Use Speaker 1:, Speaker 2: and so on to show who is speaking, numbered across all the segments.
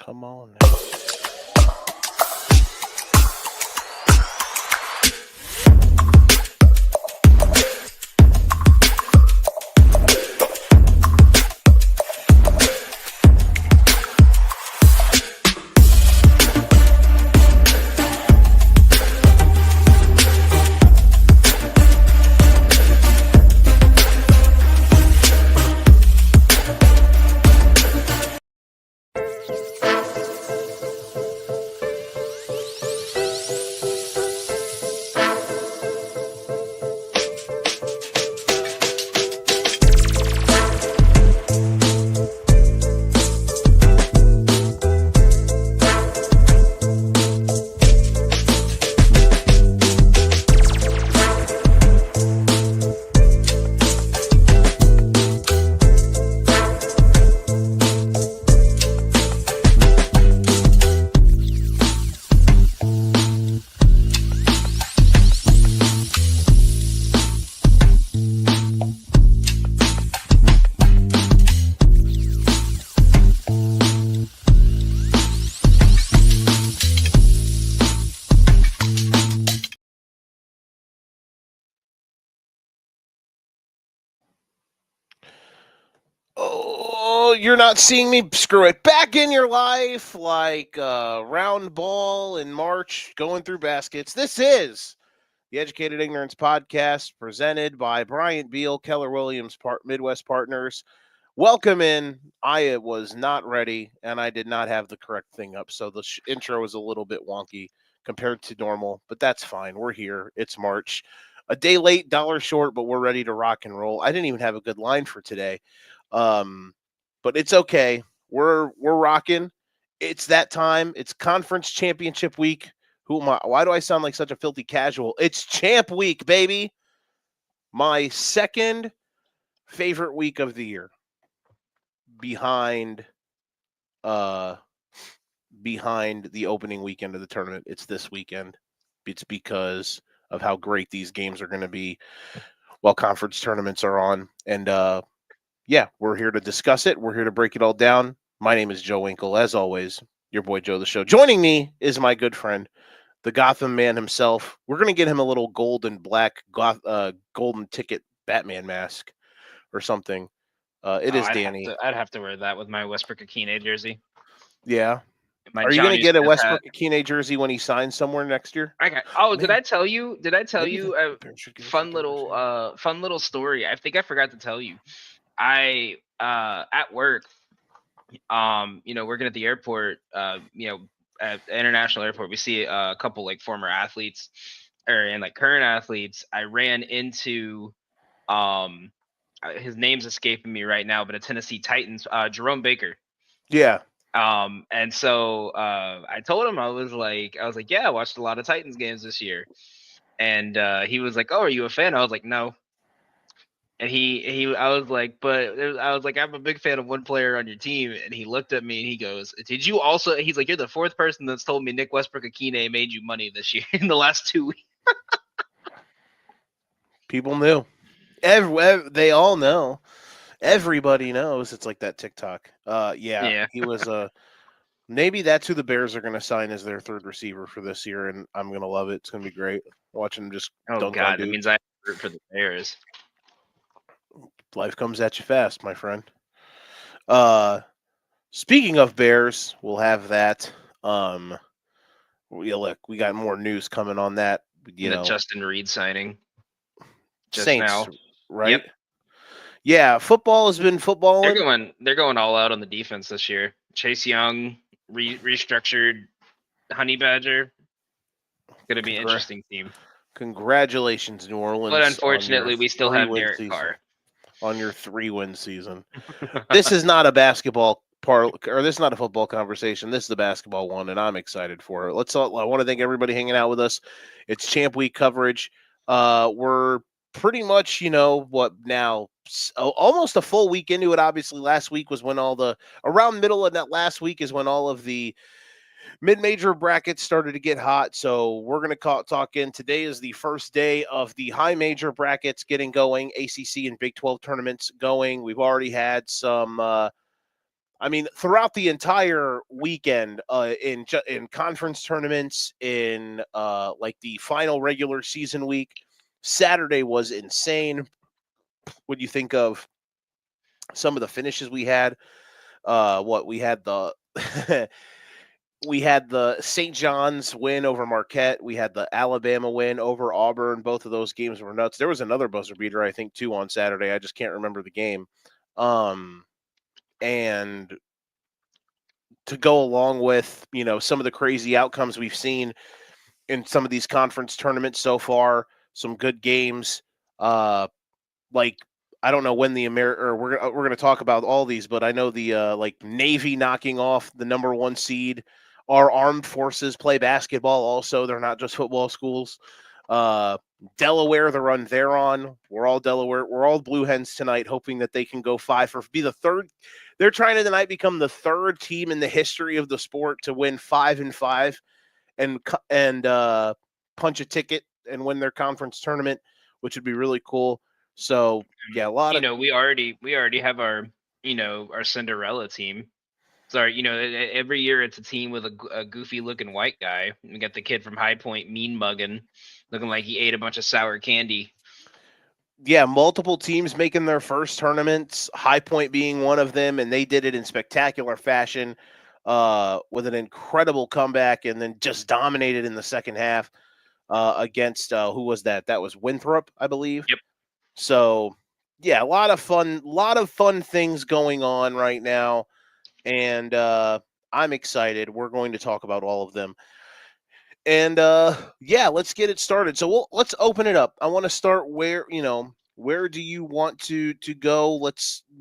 Speaker 1: Come on now. Oh, you're not seeing me? Screw it. Back in your life like round ball in March going through baskets. This is the Educated Ignorance Podcast presented by Bryant Beal, Keller Williams, Midwest Partners. Welcome in. I was not ready, and I did not have the correct thing up, so the intro was a little bit wonky compared to normal, but that's fine. We're here. It's March. A day late, dollar short, but we're ready to rock and roll. I didn't even have a good line for today, but it's okay. We're rocking. It's that time. It's conference championship week. Who am I? Why do I sound like such a filthy casual? It's champ week, baby. My second favorite week of the year. Behind the opening weekend of the tournament. It's this weekend. It's because of how great these games are going to be while conference tournaments are on. And yeah, we're here to discuss it. We're here to break it all down. My name is Joe Winkle, as always, your boy Joe the Show. Joining me is my good friend, the Gotham man himself. We're going to get him a little gold and black golden ticket Batman mask or something. It is Danny.
Speaker 2: I'd have to wear that with my Westbrook Akine jersey.
Speaker 1: Yeah.
Speaker 2: My
Speaker 1: Are you going to get a Westbrook Akine jersey when he signs somewhere next year?
Speaker 2: Did I tell you? A fun little story? I think I forgot to tell you. I at work, working at the airport, at the international airport, we see a couple like former athletes and like current athletes. I ran into his name's escaping me right now, but a Tennessee Titans, Jerome Baker.
Speaker 1: Yeah.
Speaker 2: And so I told him I was like, yeah, I watched a lot of Titans games this year. And he was like, oh, are you a fan? I was like, no. And I was like, I'm a big fan of one player on your team. And he looked at me and he goes, did you also? He's like, you're the fourth person that's told me Nick Westbrook Akine made you money this year in the last 2 weeks.
Speaker 1: People knew. They all know. Everybody knows. It's like that TikTok. Yeah. He was maybe that's who the Bears are going to sign as their third receiver for this year, and I'm going to love it. It's going to be great. Watching him just dunk on dudes.
Speaker 2: It means I root for the Bears.
Speaker 1: Life comes at you fast, my friend. Speaking of Bears, we'll have that. We got more news coming on that.
Speaker 2: The Justin Reed signing.
Speaker 1: Just Saints now, right? Yep. Yeah, football has been footballing.
Speaker 2: They're going all out on the defense this year. Chase Young, restructured Honey Badger. Going to be an interesting team.
Speaker 1: Congratulations, New Orleans.
Speaker 2: But unfortunately, we still have Derek Carr
Speaker 1: on your 3-win season. This is not a basketball this is not a football conversation. This is the basketball one, and I'm excited for it. I want to thank everybody hanging out with us. It's Champ Week coverage. We're pretty much, almost a full week into it. Obviously, last week was when around middle of that last week is when all of the mid-major brackets started to get hot. So we're going to talk in. Today is the first day of the high major brackets getting going, ACC and Big 12 tournaments going. We've already had some, I mean, throughout the entire weekend, in conference tournaments, in like the final regular season week, Saturday was insane. When you think of some of the finishes we had, what we had the we had the St. John's win over Marquette. We had the Alabama win over Auburn. Both of those games were nuts. There was another buzzer beater, I think, too, on Saturday. I just can't remember the game. And to go along with, some of the crazy outcomes we've seen in some of these conference tournaments so far, some good games. Like, I don't know when we're going to talk about all these, but I know the like Navy knocking off the number 1 seed. Our armed forces play basketball also. They're not just football schools. Delaware, the run they're on. We're all Delaware. We're all Blue Hens tonight, hoping that they can go 5 for be the third. They're trying to tonight become the third team in the history of the sport to win 5-5 and punch a ticket and win their conference tournament, which would be really cool. So yeah, a lot of
Speaker 2: we already have our our Cinderella team. Sorry, every year it's a team with a goofy looking white guy. We got the kid from High Point mean mugging, looking like he ate a bunch of sour candy.
Speaker 1: Yeah, multiple teams making their first tournaments, High Point being one of them, and they did it in spectacular fashion with an incredible comeback and then just dominated in the second half against who was that? That was Winthrop, I believe.
Speaker 2: Yep.
Speaker 1: So, yeah, a lot of fun things going on right now, and I'm excited. We're going to talk about all of them. And yeah, let's get it started. So let's open it up. I want to start where do you want to go?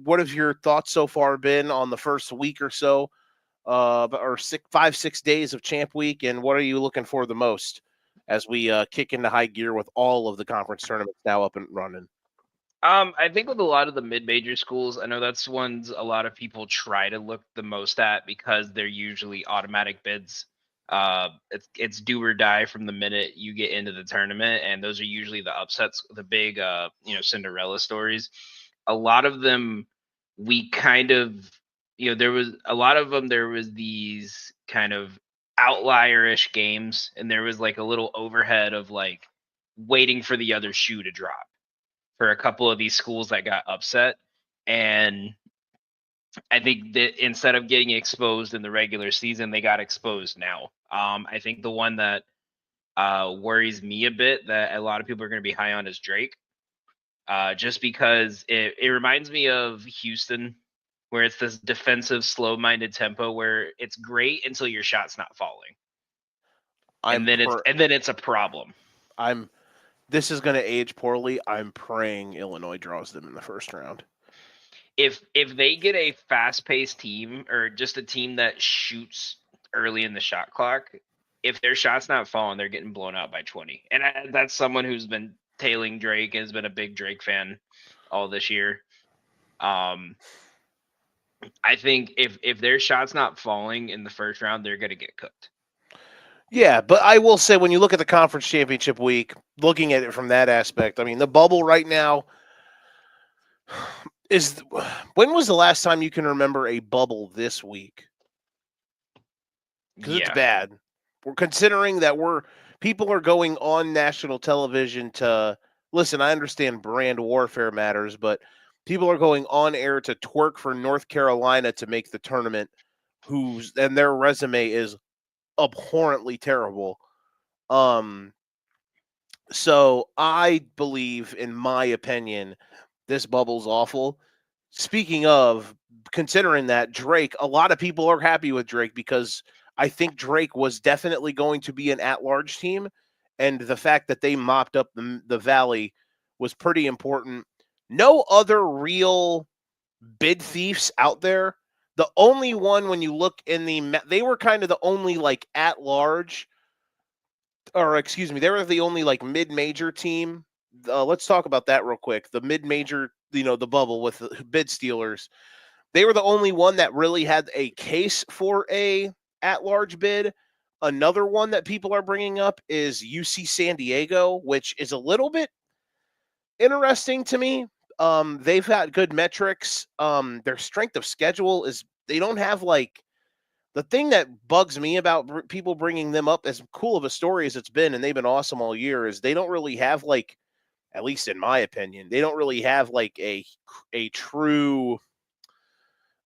Speaker 1: What have your thoughts so far been on the first week or so, or 5-6 days of Champ Week, and what are you looking for the most as we kick into high gear with all of the conference tournaments now up and running?
Speaker 2: I think with a lot of the mid-major schools, I know that's ones a lot of people try to look the most at because they're usually automatic bids. It's do or die from the minute you get into the tournament, and those are usually the upsets, the big Cinderella stories. A lot of them, we kind of there was a lot of them. There was these kind of outlier-ish games, and there was like a little overhead of like waiting for the other shoe to drop for a couple of these schools that got upset. And I think that instead of getting exposed in the regular season, they got exposed now. I think the one that worries me a bit that a lot of people are going to be high on is Drake. Just because it reminds me of Houston, where it's this defensive, slow-minded tempo where it's great until your shot's not falling. And then it's a problem.
Speaker 1: This is going to age poorly. I'm praying Illinois draws them in the first round.
Speaker 2: If they get a fast-paced team or just a team that shoots early in the shot clock, if their shot's not falling, they're getting blown out by 20. And that's someone who's been tailing Drake, has been a big Drake fan all this year. I think if their shot's not falling in the first round, they're going to get cooked.
Speaker 1: Yeah, but I will say when you look at the conference championship week, looking at it from that aspect, I mean, the bubble right now is – when was the last time you can remember a bubble this week? Because it's bad. We're considering that people are going on national television to – listen, I understand brand warfare matters, but people are going on air to twerk for North Carolina to make the tournament, and their resume is – abhorrently terrible. So I believe, in my opinion, this bubble's awful. Speaking of, considering that Drake, a lot of people are happy with Drake because I think Drake was definitely going to be an at-large team, and the fact that they mopped up the Valley was pretty important. No other real bid thieves out there. The only one, when you look in they were kind of the only like at large, or excuse me, they were the only like mid-major team. Let's talk about that real quick. The mid-major, the bubble with the bid stealers, they were the only one that really had a case for a at-large bid. Another one that people are bringing up is UC San Diego, which is a little bit interesting to me. They've had good metrics. Their strength of schedule is they don't have like the thing that bugs me about people bringing them up, as cool of a story as it's been, and they've been awesome all year, is they don't really have like, at least in my opinion, they don't really have like a true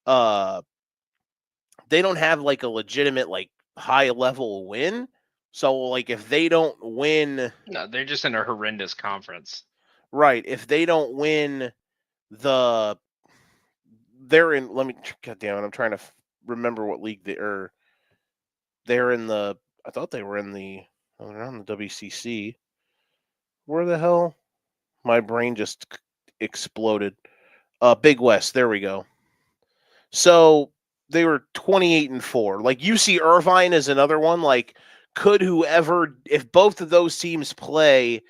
Speaker 1: they don't have like a legitimate like high level win. So like if they don't win,
Speaker 2: no, they're just in a horrendous conference.
Speaker 1: right? If they don't win the, they're in. Let me, God damn it, I'm trying to remember what league they are. They're in the. I thought they were in the. Oh, they're on the WCC. Where the hell? My brain just exploded. Big West. There we go. So they were 28-4. Like UC Irvine is another one. Like, could whoever, if both of those teams play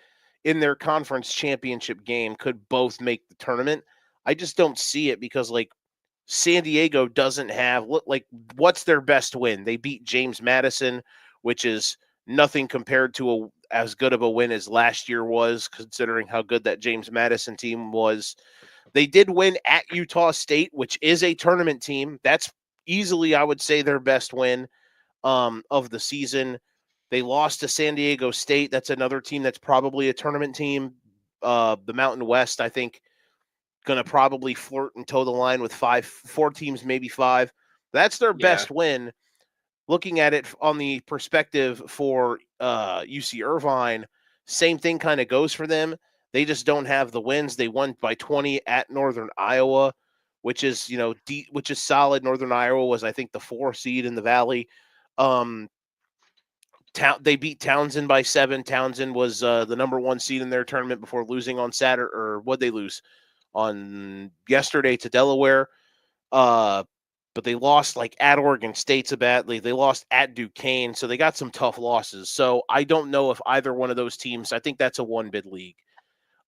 Speaker 1: in their conference championship game, could both make the tournament? I just don't see it because like San Diego doesn't have, like, what's their best win? They beat James Madison, which is nothing compared to as good of a win as last year was, considering how good that James Madison team was. They did win at Utah State, which is a tournament team. That's easily, I would say, their best win of the season. They lost to San Diego State. That's another team that's probably a tournament team. The Mountain West, I think, going to probably flirt and toe the line with 4 teams, maybe 5. That's their best win. Looking at it on the perspective for UC Irvine, same thing kind of goes for them. They just don't have the wins. They won by 20 at Northern Iowa, which is, which is solid. Northern Iowa was, I think, the 4 seed in the Valley. They beat Townsend by 7. Townsend was the number 1 seed in their tournament before losing on Saturday, or what'd they lose on yesterday to Delaware. But they lost like at Oregon State so badly. They lost at Duquesne, so they got some tough losses. So I don't know if either one of those teams, I think that's a 1-bid league.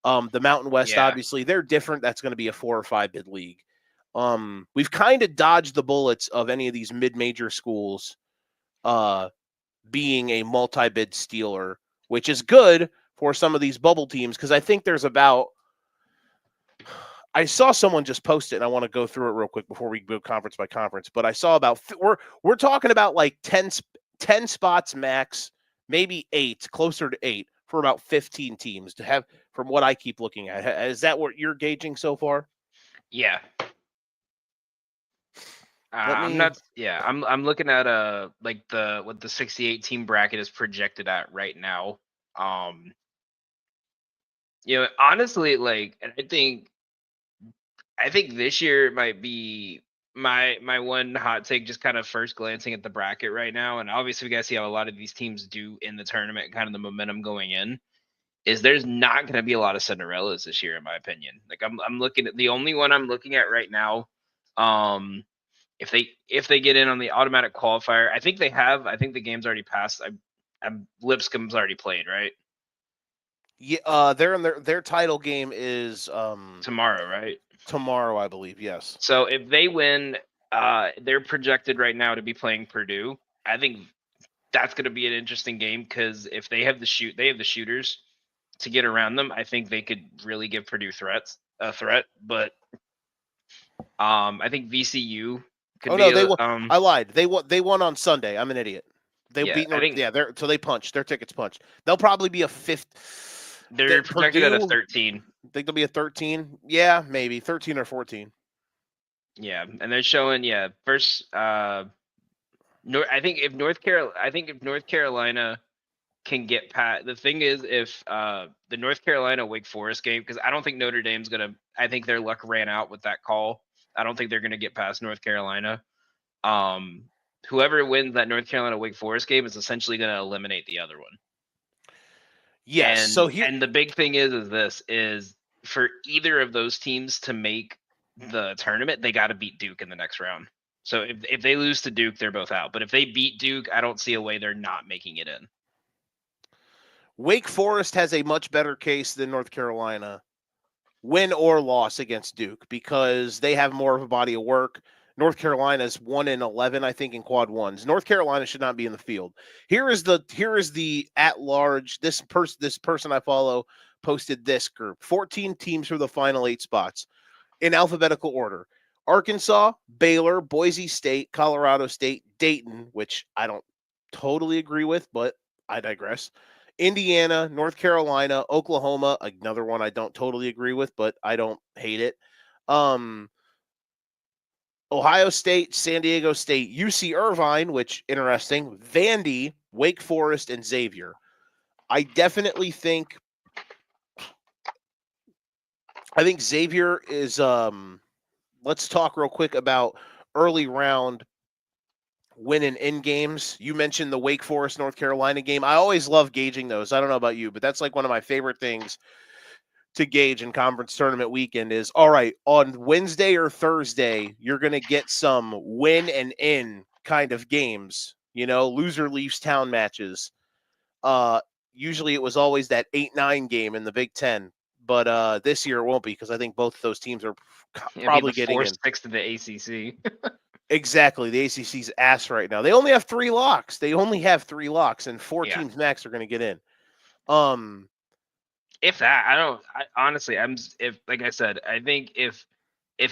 Speaker 1: The Mountain West, obviously, they're different. That's going to be a 4 or 5-bid league. We've kind of dodged the bullets of any of these mid-major schools being a multi-bid stealer, which is good for some of these bubble teams, because I think there's about, I saw someone just post it, and I want to go through it real quick before we go conference by conference. But I saw about, we're talking about like 10 spots max, maybe 8, closer to 8 for about 15 teams to have, from what I keep looking at. Is that what you're gauging so far?
Speaker 2: Yeah. I'm looking at like what the 68 team bracket is projected at right now. Honestly, like, I think this year might be my one hot take, just kind of first glancing at the bracket right now. And obviously we got to see how a lot of these teams do in the tournament, kind of the momentum going in, is there's not going to be a lot of Cinderellas this year, in my opinion. Like I'm looking at, the only one I'm looking at right now, if they get in on the automatic qualifier, I think the game's already passed. Lipscomb's already played, right?
Speaker 1: Yeah, they're in their title game is
Speaker 2: tomorrow, right?
Speaker 1: Tomorrow, I believe, yes.
Speaker 2: So if they win, they're projected right now to be playing Purdue. I think that's going to be an interesting game, because if they have the shooters to get around them, I think they could really give Purdue a threat. But I think VCU could be.
Speaker 1: They won. I lied. They won on Sunday. I'm an idiot. They beat. So they punched. Their tickets punched. They'll probably be a 5th.
Speaker 2: They're projected at a 13.
Speaker 1: Think they'll be a 13? Yeah, maybe 13 or 14.
Speaker 2: Yeah, and they're showing first. I think if North Carolina can get past, the thing is, if the North Carolina Wake Forest game, because I don't think Notre Dame's gonna. I think their luck ran out with that call. I don't think they're gonna get past North Carolina. Whoever wins that North Carolina Wake Forest game is essentially gonna eliminate the other one.
Speaker 1: Yes.
Speaker 2: And the big thing is for either of those teams to make the tournament, they got to beat Duke in the next round. So if they lose to Duke, they're both out. But if they beat Duke, I don't see a way they're not making it in.
Speaker 1: Wake Forest has a much better case than North Carolina, win or loss against Duke, because they have more of a body of work. North Carolina's 1-11, I think, in quad ones. North Carolina should not be in the field. Here is the at large. This person I follow posted this group: 14 teams for the final 8 spots in alphabetical order. Arkansas, Baylor, Boise State, Colorado State, Dayton, which I don't totally agree with, but I digress. Indiana, North Carolina, Oklahoma, another one I don't totally agree with, but I don't hate it. Ohio State, San Diego State, UC Irvine, which interesting, Vandy, Wake Forest, and Xavier. I definitely think Xavier is let's talk real quick about early round winning in games. You mentioned the Wake Forest North Carolina game. I always love gauging those. I don't know about you, but that's like one of my favorite things to gauge in conference tournament weekend is, all right, on Wednesday or Thursday, you're going to get some win and in kind of games, loser leaves town matches. Usually it was always that 8-9 game in the Big Ten, but this year it won't be because I think both of those teams are probably getting in.
Speaker 2: 4-6 to the ACC.
Speaker 1: Exactly. The ACC's ass right now. They only have 3 locks. And 4 teams max are going to get in.
Speaker 2: If that, honestly, like I said, I think if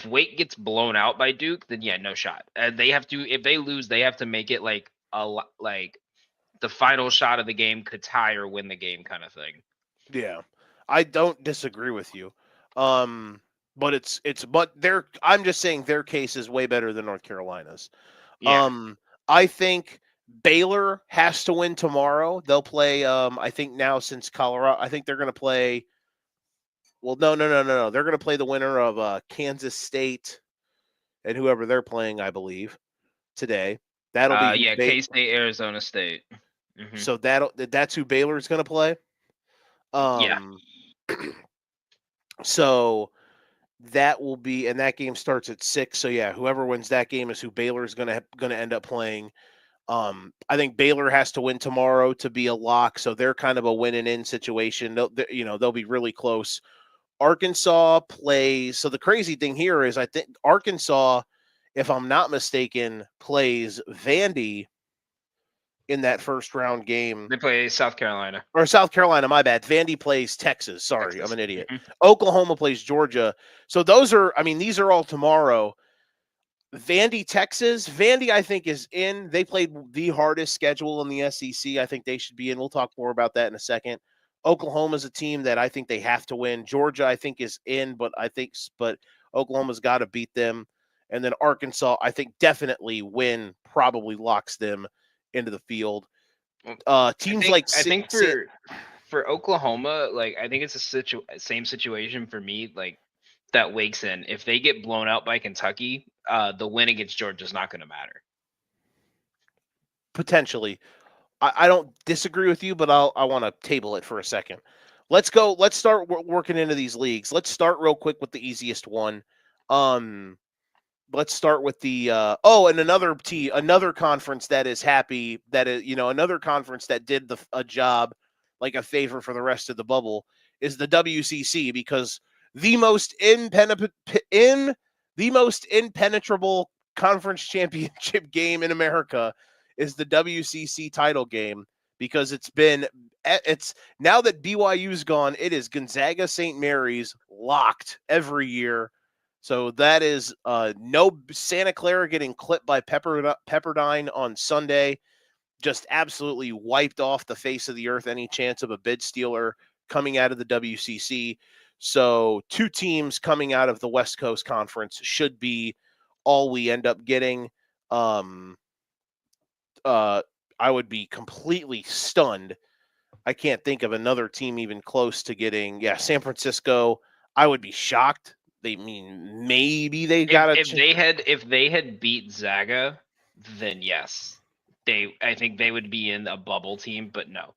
Speaker 2: Wake gets blown out by Duke, then yeah, no shot. They have to, if they lose, they have to make it like the final shot of the game could tie or win the game kind of thing.
Speaker 1: Yeah, I don't disagree with you. But I'm just saying their case is way better than North Carolina's. Yeah. I think Baylor has to win tomorrow. They'll play, I think now since Colorado, I think they're going to play. Well, no. They're going to play the winner of Kansas State and whoever they're playing, I believe, today. That'll be
Speaker 2: K-State, Arizona State.
Speaker 1: Mm-hmm. So that's who Baylor's going to play.
Speaker 2: Yeah.
Speaker 1: So that will be, and that game starts at 6. So yeah, whoever wins that game is who Baylor's going to end up playing. I think Baylor has to win tomorrow to be a lock, so they're kind of a win and in situation. They'll be really close. Arkansas plays. So the crazy thing here is, I think Arkansas, if I'm not mistaken, plays Vandy in that first round game.
Speaker 2: They play South Carolina.
Speaker 1: Or South Carolina, my bad. Vandy plays Texas. Sorry, I'm an idiot. Mm-hmm. Oklahoma plays Georgia. So these are all tomorrow. Vandy, Texas. Vandy, I think, is in. They played the hardest schedule in the SEC. I think they should be in. We'll talk more about that in a second. Oklahoma's a team that I think they have to win. Georgia, I think, is in, but Oklahoma's got to beat them. And then Arkansas, I think, definitely probably locks them into the field. Teams I
Speaker 2: think for Oklahoma, like I think it's a same situation for me, like that Wake's in. If they get blown out by Kentucky, the win against Georgia is not going to matter.
Speaker 1: Potentially. I don't disagree with you, but I want to table it for a second. Let's go. Let's start working into these leagues. Let's start real quick with the easiest one. Let's start with the and another conference that is happy that is, another conference that did a job, like a favor for the rest of the bubble, is the WCC, because the most impenetrable conference championship game in America is the WCC title game, because it's now that BYU's gone, it is Gonzaga St. Mary's locked every year. So that is no Santa Clara getting clipped by Pepperdine on Sunday. Just absolutely wiped off the face of the earth any chance of a bid stealer coming out of the WCC. So 2 teams coming out of the West Coast Conference should be all we end up getting. I would be completely stunned. I can't think of another team even close to getting. Yeah, San Francisco. I would be shocked. Maybe they got
Speaker 2: if they had beat Zaga, then yes, I think they would be in a bubble team. But no,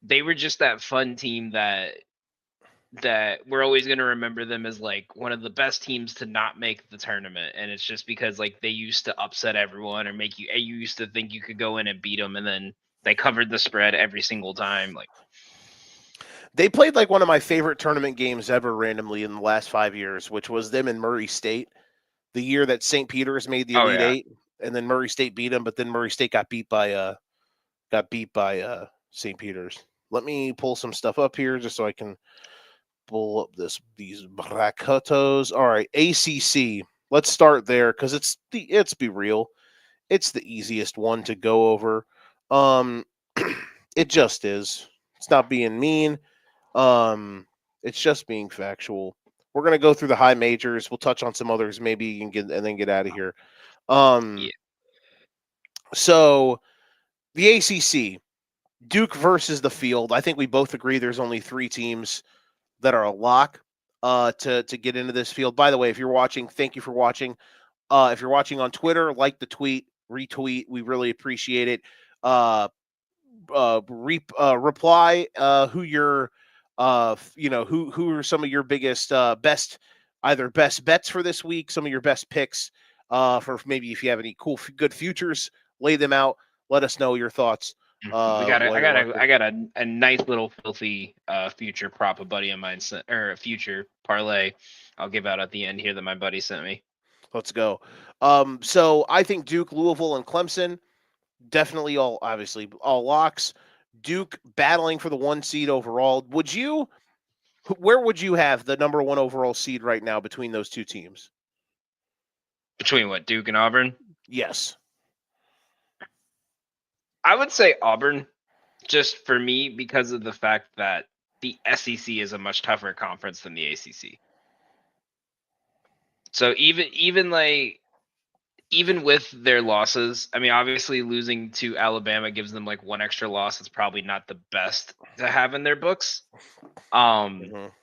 Speaker 2: They were just that fun team that we're always going to remember them as like one of the best teams to not make the tournament, and it's just because like they used to upset everyone or you used to think you could go in and beat them, and then they covered the spread every single time. Like,
Speaker 1: they played like one of my favorite tournament games ever randomly in the last 5 years, which was them and Murray State, the year that St. Peter's made the Elite Eight, and then Murray State beat them, but then Murray State got beat by St. Peter's. Let me pull some stuff up here just so I can pull up these bracketos. All right, ACC. Let's start there because it's be real. It's the easiest one to go over. Um, it just is. It's not being mean. It's just being factual. We're gonna go through the high majors. We'll touch on some others maybe and then get out of here.
Speaker 2: Yeah.
Speaker 1: So the ACC, Duke versus the field. I think we both agree there's only 3 teams that are a lock to get into this field. By the way, if you're watching, thank you for watching. If you're watching on Twitter, like the tweet, retweet. We really appreciate it. Reply who your who are some of your biggest best either best bets for this week, some of your best picks for maybe if you have any cool good futures, lay them out. Let us know your thoughts.
Speaker 2: I got a nice little filthy future prop a buddy of mine sent, or a future parlay I'll give out at the end here that my buddy sent me.
Speaker 1: Let's go. So I think Duke, Louisville, and Clemson definitely obviously all locks. Duke battling for the 1 seed overall. Where would you have the number 1 overall seed right now between those 2 teams?
Speaker 2: Between what, Duke and Auburn?
Speaker 1: Yes.
Speaker 2: I would say Auburn, just for me because of the fact that the SEC is a much tougher conference than the ACC. So even with their losses, I mean, obviously losing to Alabama gives them like 1 extra loss. It's probably not the best to have in their books. But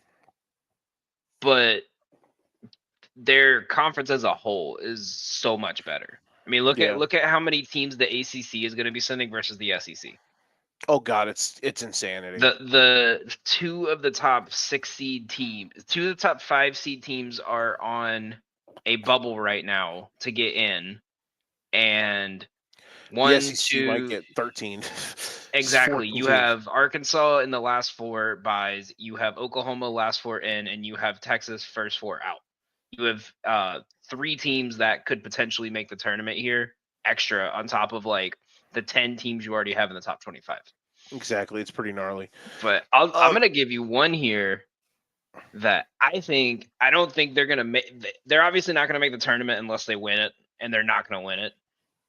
Speaker 2: their conference as a whole is so much better. I mean, look at how many teams the ACC is going to be sending versus the SEC.
Speaker 1: Oh God, it's insanity.
Speaker 2: The 2 of the top 6 seed teams, 2 of the top 5 seed teams are on a bubble right now to get in, and 1, 2
Speaker 1: might get 13.
Speaker 2: Exactly. You have Arkansas in the last 4 buys. You have Oklahoma last 4 in, and you have Texas first 4 out. You have 3 teams that could potentially make the tournament here, extra on top of like the 10 teams you already have in the top 25.
Speaker 1: Exactly. It's pretty gnarly.
Speaker 2: But I'm going to give you one here that I don't think they're going to make. They're obviously not going to make the tournament unless they win it, and they're not going to win it.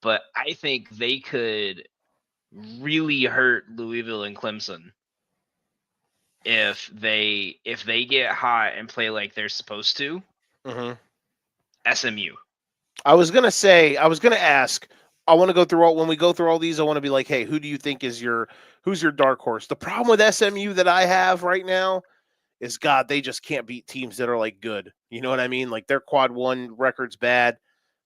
Speaker 2: But I think they could really hurt Louisville and Clemson if they get hot and play like they're supposed to. SMU.
Speaker 1: I was gonna ask. I want to go through when we go through all these. I want to be like, hey, who do you think is who's your dark horse? The problem with SMU that I have right now is God, they just can't beat teams that are like good. You know what I mean? Like their quad 1 record's bad.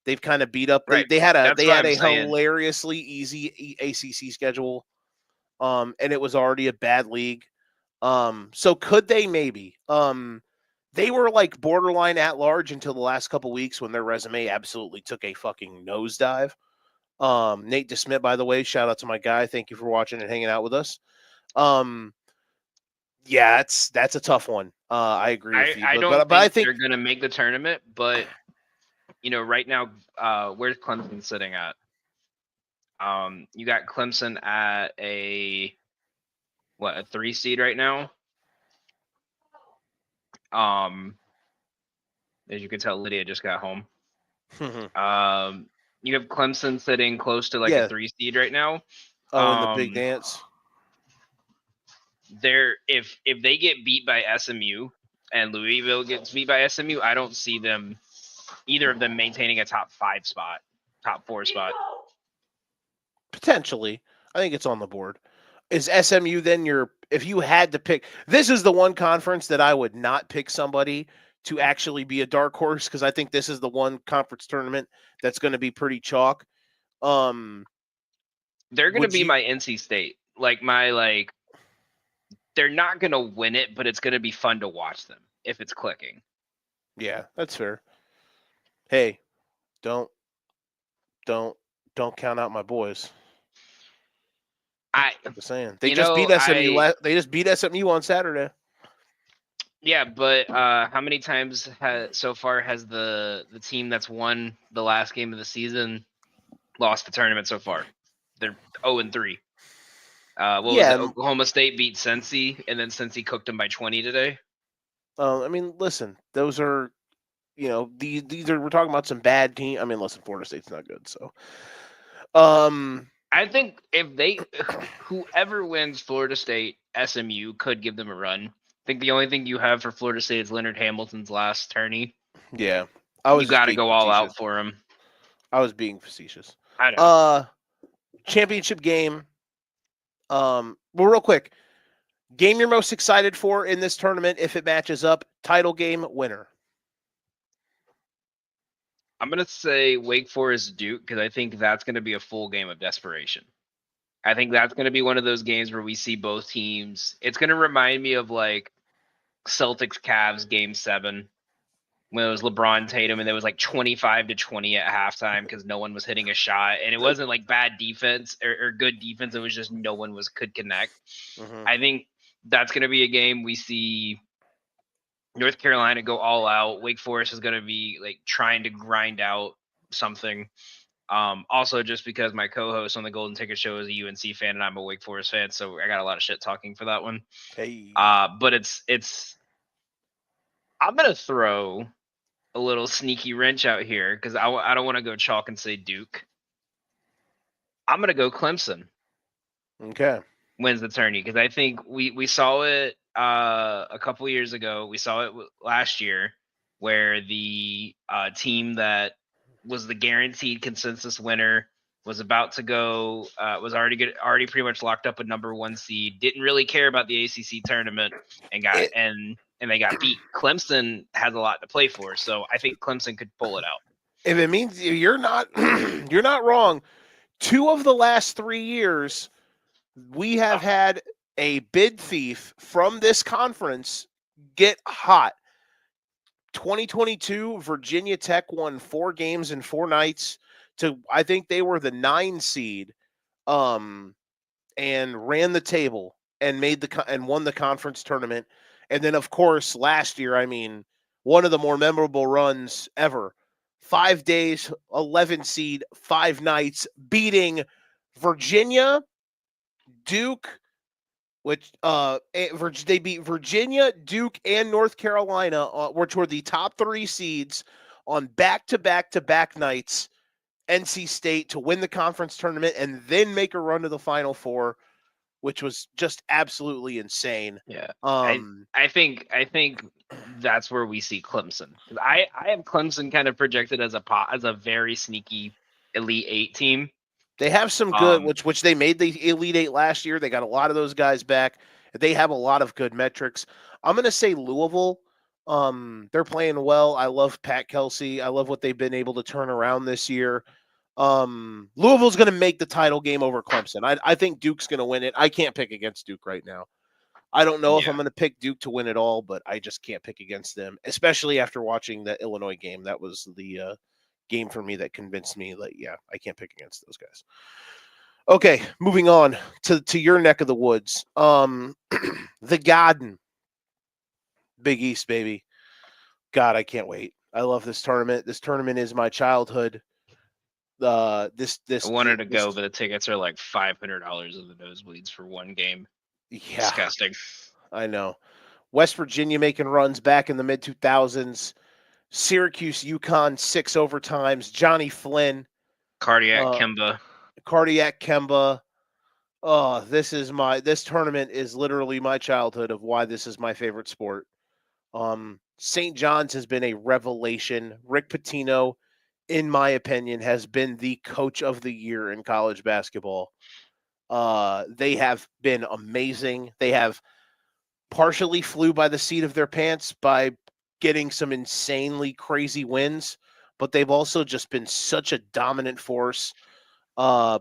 Speaker 1: They've kind of beat up.
Speaker 2: Right.
Speaker 1: They had a hilariously easy ACC schedule, and it was already a bad league. So could they maybe? They were like borderline at large until the last couple weeks when their resume absolutely took a fucking nosedive. Nate DeSmit, by the way, shout out to my guy. Thank you for watching and hanging out with us. Yeah, that's a tough one. I agree with you.
Speaker 2: But I think they're going to make the tournament, but right now, where's Clemson sitting at? You got Clemson at a 3 seed right now. As you can tell, Lydia just got home. You have Clemson sitting close to a 3 seed right now.
Speaker 1: In the big dance.
Speaker 2: If they get beat by SMU and Louisville gets beat by SMU, I don't see them, either of them, maintaining a top 5 spot, top 4 spot.
Speaker 1: Potentially. I think it's on the board. Is SMU then if you had to pick, this is the one conference that I would not pick somebody to actually be a dark horse, because I think this is the one conference tournament that's going to be pretty chalk.
Speaker 2: They're going to be my NC State. They're not going to win it, but it's going to be fun to watch them if it's clicking.
Speaker 1: Yeah, that's fair. Hey, don't count out my boys. I'm just saying. They just beat SMU. They just beat SMU on Saturday.
Speaker 2: Yeah, but how many times so far has the team that's won the last game of the season lost the tournament so far? They're 0-3. Was it? Oklahoma State beat Cincy, and then Cincy cooked them by 20 today.
Speaker 1: I mean, listen, those are these are we're talking about some bad team. I mean, listen, Florida State's not good, so
Speaker 2: I think whoever wins Florida State, SMU could give them a run. I think the only thing you have for Florida State is Leonard Hamilton's last tourney.
Speaker 1: Yeah,
Speaker 2: you got to go all out for him.
Speaker 1: I was being facetious.
Speaker 2: I know.
Speaker 1: Championship game. Well, real quick, game you're most excited for in this tournament if it matches up, title game winner.
Speaker 2: I'm going to say Wake Forest Duke because I think that's going to be a full game of desperation. I think that's going to be one of those games where we see both teams. It's going to remind me of like Celtics Cavs game 7 when it was LeBron Tatum and it was like 25-20 at halftime because no one was hitting a shot, and it wasn't like bad defense or good defense. It was just no one could connect. Mm-hmm. I think that's going to be a game we see North Carolina go all out. Wake Forest is going to be like trying to grind out something. Also, just because my co-host on the Golden Ticket Show is a UNC fan and I'm a Wake Forest fan, so I got a lot of shit talking for that one.
Speaker 1: Hey.
Speaker 2: But it's. I'm gonna throw a little sneaky wrench out here because I don't want to go chalk and say Duke. I'm gonna go Clemson.
Speaker 1: Okay.
Speaker 2: Wins the tourney because I think we saw it a couple years ago. We saw it last year where the team that was the guaranteed consensus winner was about to go was already pretty much locked up a number 1 seed. Didn't really care about the ACC tournament and got and they got beat. Clemson has a lot to play for, so I think Clemson could pull it out.
Speaker 1: If it means you're not you're not wrong. 2 of the last 3 years, we have had a bid thief from this conference get hot. 2022, Virginia Tech won 4 games in 4 nights to, I think they were the 9 seed, and ran the table and won the conference tournament. And then, of course, last year, I mean, one of the more memorable runs ever. 5 days, 11 seed, 5 nights, beating Virginia, Duke, which they beat Virginia, Duke, and North Carolina, which were the top 3 seeds on back-to-back-to-back nights. NC State to win the conference tournament and then make a run to the Final Four, which was just absolutely insane.
Speaker 2: Yeah, I think that's where we see Clemson. I have Clemson kind of projected as a very sneaky Elite 8 team.
Speaker 1: They have some good, which they made the Elite 8 last year. They got a lot of those guys back. They have a lot of good metrics. I'm going to say Louisville. They're playing well. I love Pat Kelsey. I love what they've been able to turn around this year. Louisville's going to make the title game over Clemson. I think Duke's going to win it. I can't pick against Duke right now. I don't know if I'm going to pick Duke to win it all, but I just can't pick against them, especially after watching the Illinois game. That was the game for me that convinced me that, yeah, I can't pick against those guys. Okay, moving on to your neck of the woods. The Garden. Big East, baby. God, I can't wait. I love this tournament. This tournament is my childhood. I
Speaker 2: wanted to go, but the tickets are like $500 of the nosebleeds for one game.
Speaker 1: Yeah.
Speaker 2: Disgusting.
Speaker 1: I know. West Virginia making runs back in the mid-2000s. Syracuse, UConn, 6 overtimes. Johnny Flynn.
Speaker 2: Cardiac
Speaker 1: Kemba. Oh, this tournament is literally my childhood of why this is my favorite sport. St. John's has been a revelation. Rick Pitino, in my opinion, has been the coach of the year in college basketball. They have been amazing. They have partially flew by the seat of their pants by getting some insanely crazy wins, but they've also just been such a dominant force. I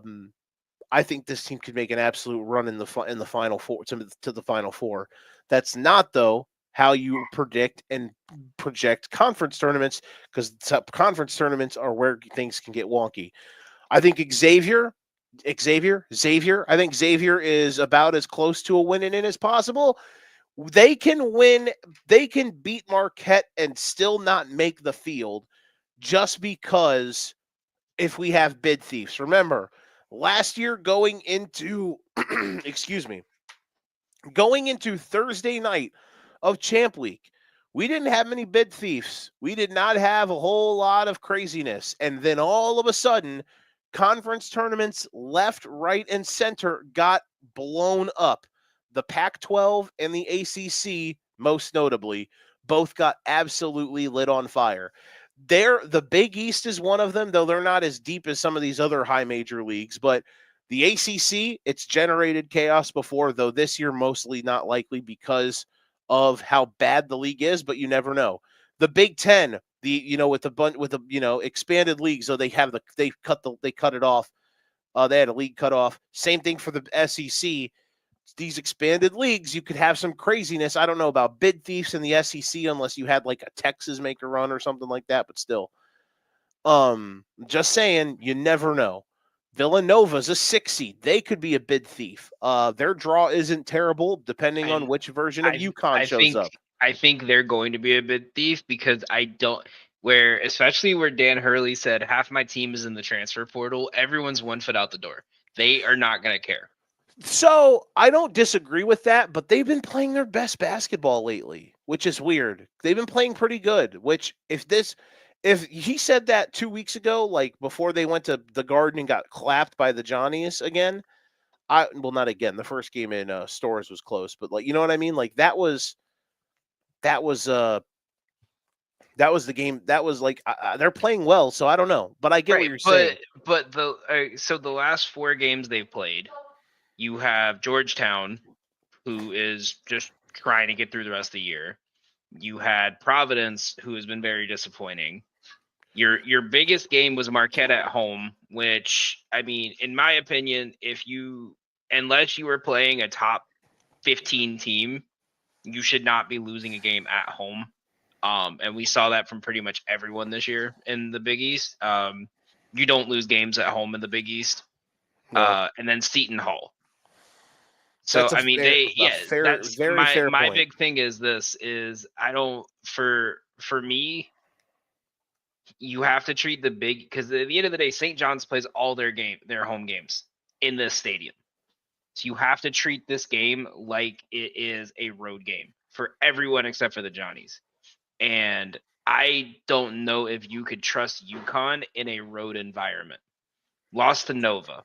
Speaker 1: think this team could make an absolute run in the Final Four to the Final Four. That's not, though, how you predict and project conference tournaments, because conference tournaments are where things can get wonky. I think Xavier. I think Xavier is about as close to a winning in as possible. They can win. They can beat Marquette and still not make the field just because if we have bid thieves. Remember, last year going into going into Thursday night of Champ Week, we didn't have many bid thieves. We did not have a whole lot of craziness. And then all of a sudden, conference tournaments left, right, and center got blown up. The Pac-12 and the ACC, most notably, both got absolutely lit on fire. The Big East is one of them, though they're not as deep as some of these other high major leagues. But the ACC, it's generated chaos before, though this year mostly not likely because of how bad the league is, but you never know. The Big Ten, with the expanded league, so they cut it off. They had a league cut off. Same thing for the SEC. These expanded leagues, you could have some craziness. I don't know about bid thieves in the SEC unless you had like a Texas make a run or something like that, but still. Just saying, you never know. Villanova's a 6 seed. They could be a bid thief. Their draw isn't terrible, depending on which version of UConn shows up.
Speaker 2: I think they're going to be a bid thief because especially where Dan Hurley said half my team is in the transfer portal, everyone's 1 foot out the door. They are not going to care.
Speaker 1: So I don't disagree with that, but they've been playing their best basketball lately, which is weird. They've been playing pretty good, which if he said that 2 weeks ago, like before they went to the Garden and got clapped by the Johnnies again, not again. The first game in Stores was close, but like, you know what I mean? Like that was the game. That was like they're playing well, so I don't know, but I get what you're saying.
Speaker 2: But so the last 4 games they've played, you have Georgetown, who is just trying to get through the rest of the year. You had Providence, who has been very disappointing. Your biggest game was Marquette at home, which, I mean, in my opinion, unless you were playing a top 15 team, you should not be losing a game at home. And we saw that from pretty much everyone this year in the Big East. You don't lose games at home in the Big East. No. And then Seton Hall. So I mean, that's my big thing is for me, you have to treat the big, because at the end of the day, St. John's plays all their home games in this stadium. So you have to treat this game like it is a road game for everyone except for the Johnnies. And I don't know if you could trust UConn in a road environment. Lost to Nova.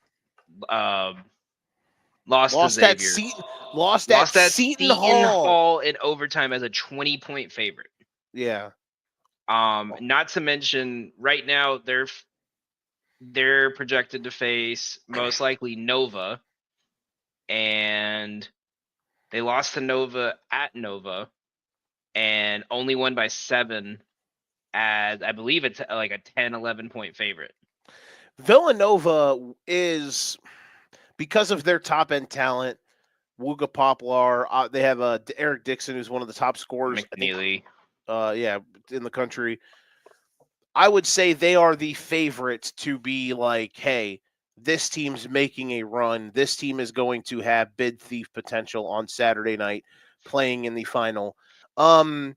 Speaker 2: Lost to Xavier.
Speaker 1: Lost at Seton Hall
Speaker 2: in overtime as a 20-point favorite.
Speaker 1: Yeah.
Speaker 2: Not to mention, right now they're projected to face most likely Nova, and they lost to Nova at Nova, and only won by 7, as I believe it's like a 10-11 point favorite.
Speaker 1: Villanova is, because of their top end talent, Wooga Poplar. They have Eric Dixon, who's one of the top scorers.
Speaker 2: McNeely.
Speaker 1: In the country. I would say they are the favorites to be like, hey, this team's making a run. This team is going to have bid thief potential on Saturday night, playing in the final. I'm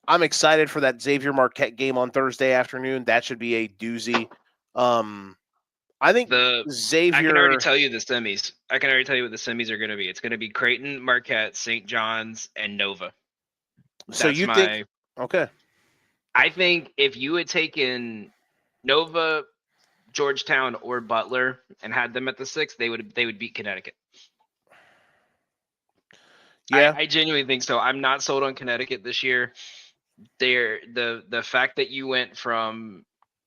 Speaker 1: excited for that Xavier Marquette game on Thursday afternoon. That should be a doozy. I think Xavier. I
Speaker 2: can already tell you the semis. I can already tell you what the semis are going to be. It's going to be Creighton, Marquette, St. John's, and Nova.
Speaker 1: So you think? Okay.
Speaker 2: I think if you had taken Nova, Georgetown, or Butler and had them at the 6, they would beat Connecticut.
Speaker 1: Yeah,
Speaker 2: I genuinely think so. I'm not sold on Connecticut this year. The fact that you went from